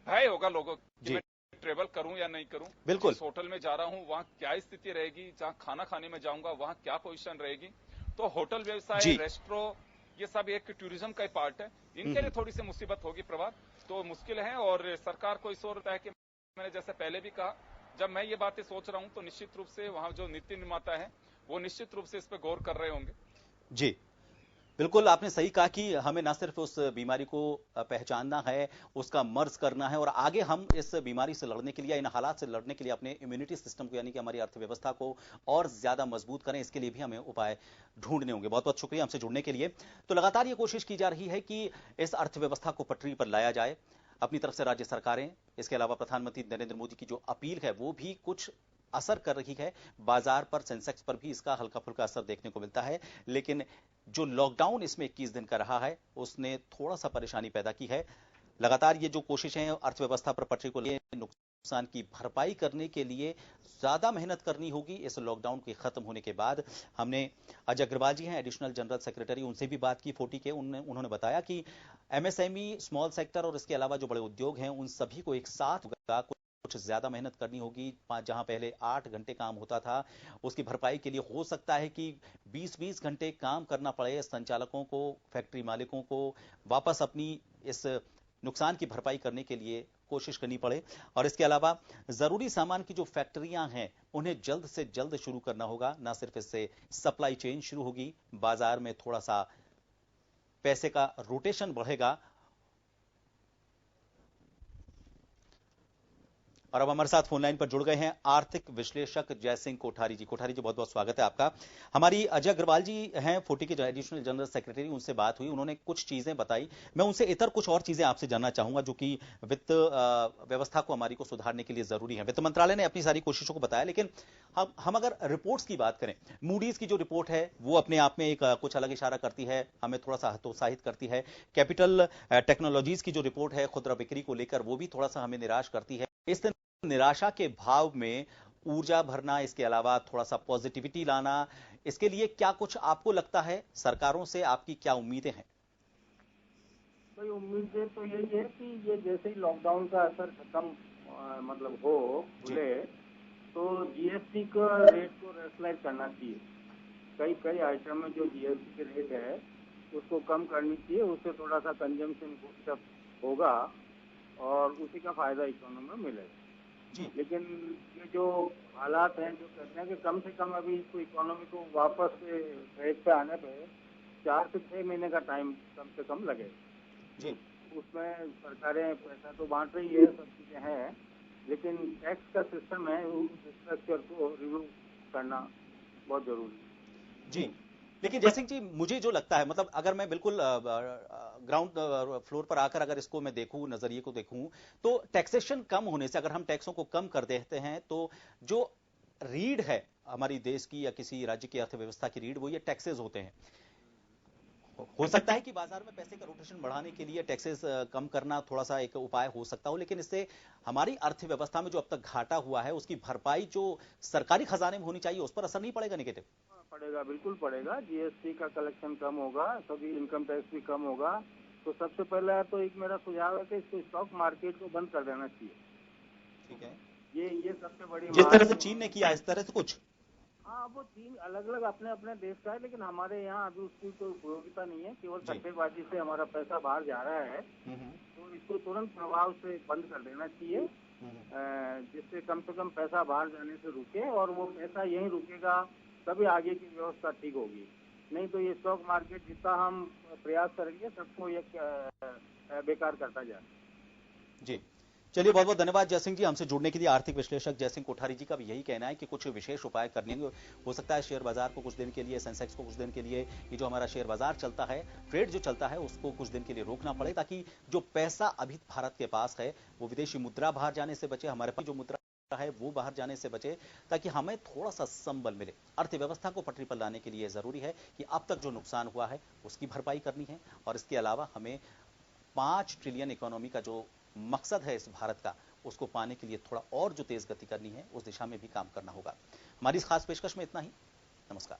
भय होगा लोगों की, ट्रेवल करूं या नहीं करूं, बिल्कुल। जिस होटल में जा रहा हूं वहां क्या स्थिति रहेगी, जहां खाना खाने में जाऊंगा वहां क्या पोजीशन रहेगी। तो होटल व्यवसाय, रेस्टोरेंट, ये सब एक टूरिज्म का ही पार्ट है। इनके लिए थोड़ी सी मुसीबत होगी प्रभात, तो मुश्किल है। और सरकार को इस ओर है कि मैंने जैसे पहले भी कहा, जब मैं ये बातें सोच रहा हूं तो निश्चित रूप से वहां जो नीति निर्माता है वो निश्चित रूप से इस पर गौर कर रहे होंगे। जी बिल्कुल, आपने सही कहा कि हमें ना सिर्फ उस बीमारी को पहचानना है, उसका मर्ज करना है और आगे हम इस बीमारी से लड़ने के लिए, इन हालात से लड़ने के लिए अपने इम्यूनिटी सिस्टम को, यानी कि हमारी अर्थव्यवस्था को और ज्यादा मजबूत करें। इसके लिए भी हमें उपाय ढूंढने होंगे। बहुत बहुत शुक्रिया हमसे जुड़ने के लिए। तो लगातार ये कोशिश की जा रही है कि इस अर्थव्यवस्था को पटरी पर लाया जाए। अपनी तरफ से राज्य सरकारें, इसके अलावा प्रधानमंत्री नरेंद्र मोदी की जो अपील है वो भी कुछ असर कर रही है। बाजार पर, सेंसेक्स पर भी इसका हल्का फुल्का असर देखने को मिलता है। लेकिन जो लॉकडाउन इसमें 21 दिन का रहा है उसने थोड़ा सा परेशानी पैदा की है। लगातार ये जो कोशिशें अर्थव्यवस्था पर पटरी को लिए नुकसान की भरपाई करने के लिए ज्यादा मेहनत करनी होगी इस लॉकडाउन के खत्म होने के बाद। हमने अजय अग्रवाल जी हैं, एडिशनल जनरल सेक्रेटरी, उनसे भी बात की 40 के। उन्होंने बताया कि एमएसएमई, स्मॉल सेक्टर और इसके अलावा जो बड़े उद्योग हैं उन सभी को एक साथ कुछ ज्यादा मेहनत करनी होगी। जहां पहले 8 घंटे काम होता था, उसकी भरपाई के लिए हो सकता है कि 20-20 घंटे काम करना पड़े संचालकों को, फैक्ट्री मालिकों को वापस अपनी इस नुकसान की भरपाई करने के लिए कोशिश करनी पड़े। और इसके अलावा जरूरी सामान की जो फैक्ट्रियां हैं उन्हें जल्द से जल्द शुरू करना होगा। ना सिर्फ इससे सप्लाई चेन शुरू होगी, बाजार में थोड़ा सा पैसे का रोटेशन बढ़ेगा। और अब हमारे साथ फोन लाइन पर जुड़ गए हैं आर्थिक विश्लेषक जयसिंह कोठारी जी। कोठारी जी, बहुत बहुत स्वागत है आपका। हमारी अजय अग्रवाल जी हैं 40 के एडिशनल जनरल सेक्रेटरी, उनसे बात हुई, उन्होंने कुछ चीजें बताई। मैं उनसे इतर कुछ और चीजें आपसे जानना चाहूंगा जो कि वित्त व्यवस्था को हमारी को सुधारने के लिए जरूरी है। वित्त मंत्रालय ने अपनी सारी कोशिशों को बताया, लेकिन हम अगर रिपोर्ट्स की बात करें, मूडीज की जो रिपोर्ट है वो अपने आप में एक कुछ अलग इशारा करती है, हमें थोड़ा सा हतोत्साहित करती है। कैपिटल टेक्नोलॉजीज की जो रिपोर्ट है खुदरा बिक्री को लेकर, वो भी थोड़ा सा हमें निराश करती है। इस निराशा के भाव में ऊर्जा भरना, इसके अलावा थोड़ा सा पॉजिटिविटी लाना, इसके लिए क्या कुछ आपको लगता है? सरकारों से आपकी क्या उम्मीदें हैं? भाई उम्मीदें तो यही है कि ये जैसे ही लॉकडाउन का असर खत्म मतलब हो, खुले, तो जीएसटी का रेट को रेगुलराइज करना चाहिए। कई आइटम में जो जीएसटी के रेट है उसको कम करनी चाहिए। उससे थोड़ा सा कंजम्पशन बूस्टअप होगा और उसी का फायदा इकोनॉमी में मिलेगा। लेकिन ये जो हालात हैं जो कहते हैं कि कम से कम अभी इसको इकोनॉमी को वापस ट्रैक पे आने पे 4 से 6 महीने का टाइम कम से कम लगेगा जी। उसमें सरकारें पैसा तो बांट रही है, सब चीजें हैं, लेकिन टैक्स का सिस्टम है, उस स्ट्रक्चर को रिव्यू करना बहुत जरूरी है जी। लेकिन जयसिंह जी, मुझे जो लगता है, मतलब अगर मैं बिल्कुल ग्राउंड फ्लोर पर आकर अगर इसको मैं देखूं, नजरिए को देखूं, तो टैक्सेशन कम होने से, अगर हम टैक्सों को कम कर देते हैं, तो जो रीढ़ है हमारी देश की या किसी राज्य की अर्थव्यवस्था की रीढ़, वो ये टैक्सेस होते हैं। हो सकता है कि बाजार में पैसे का रोटेशन बढ़ाने के लिए टैक्सेस कम करना थोड़ा सा एक उपाय हो सकता हो, लेकिन इससे हमारी अर्थव्यवस्था में जो अब तक घाटा हुआ है उसकी भरपाई जो सरकारी खजाने में होनी चाहिए उस पर असर नहीं पड़ेगा नेगेटिव? पड़ेगा, बिल्कुल पड़ेगा। जीएसटी का कलेक्शन कम होगा, सभी इनकम टैक्स भी कम होगा। तो सबसे पहला तो एक मेरा सुझाव है कि इसको स्टॉक मार्केट को बंद कर देना चाहिए। ठीक है, ये सबसे बड़ी जिस तरह से चीन ने किया इस तरह से कुछ। हाँ, वो चीन अलग अलग अपने अपने देश का है, लेकिन हमारे यहाँ अभी उसकी कोई उपयोगिता नहीं है, केवल सट्टेबाजी से हमारा पैसा बाहर जा रहा है। तो इसको तुरंत प्रभाव से बंद कर देना चाहिए, जिससे कम से कम पैसा बाहर जाने से रुके, और वो पैसा यहीं रुकेगा तभी आगे की व्यवस्था ठीक होगी। नहीं तो ये स्टॉक मार्केट जितना हम प्रयास करेंगे सबको ये बेकार करता जाए। जी, चलिए, बहुत बहुत धन्यवाद जयसिंह जी हमसे जुड़ने के लिए। आर्थिक विश्लेषक जयसिंह कोठारी जी का भी यही कहना है कि कुछ विशेष उपाय करने हो सकता है शेयर बाजार को कुछ दिन के लिए, सेंसेक्स को कुछ दिन के लिए, ये जो हमारा शेयर बाजार चलता है, ट्रेड जो चलता है, उसको कुछ दिन के लिए रोकना पड़े, ताकि जो पैसा अभी भारत के पास है वो विदेशी मुद्रा बाहर जाने से बचे, हमारे पास जो मुद्रा है वो बाहर जाने से बचे, ताकि हमें थोड़ा सा संबल मिले। अर्थव्यवस्था को पटरी पर लाने के लिए जरूरी है कि अब तक जो नुकसान हुआ है उसकी भरपाई करनी है, और इसके अलावा हमें 5 ट्रिलियन इकोनॉमी का जो मकसद है इस भारत का, उसको पाने के लिए थोड़ा और जो तेज गति करनी है उस दिशा में भी काम करना होगा। हमारी इस खास पेशकश में इतना ही। नमस्कार।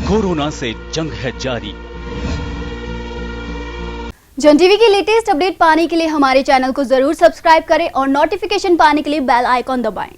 कोरोना से जंग है जारी। जन टीवी की लेटेस्ट अपडेट पाने के लिए हमारे चैनल को जरूर सब्सक्राइब करें और नोटिफिकेशन पाने के लिए बेल आइकॉन दबाएं।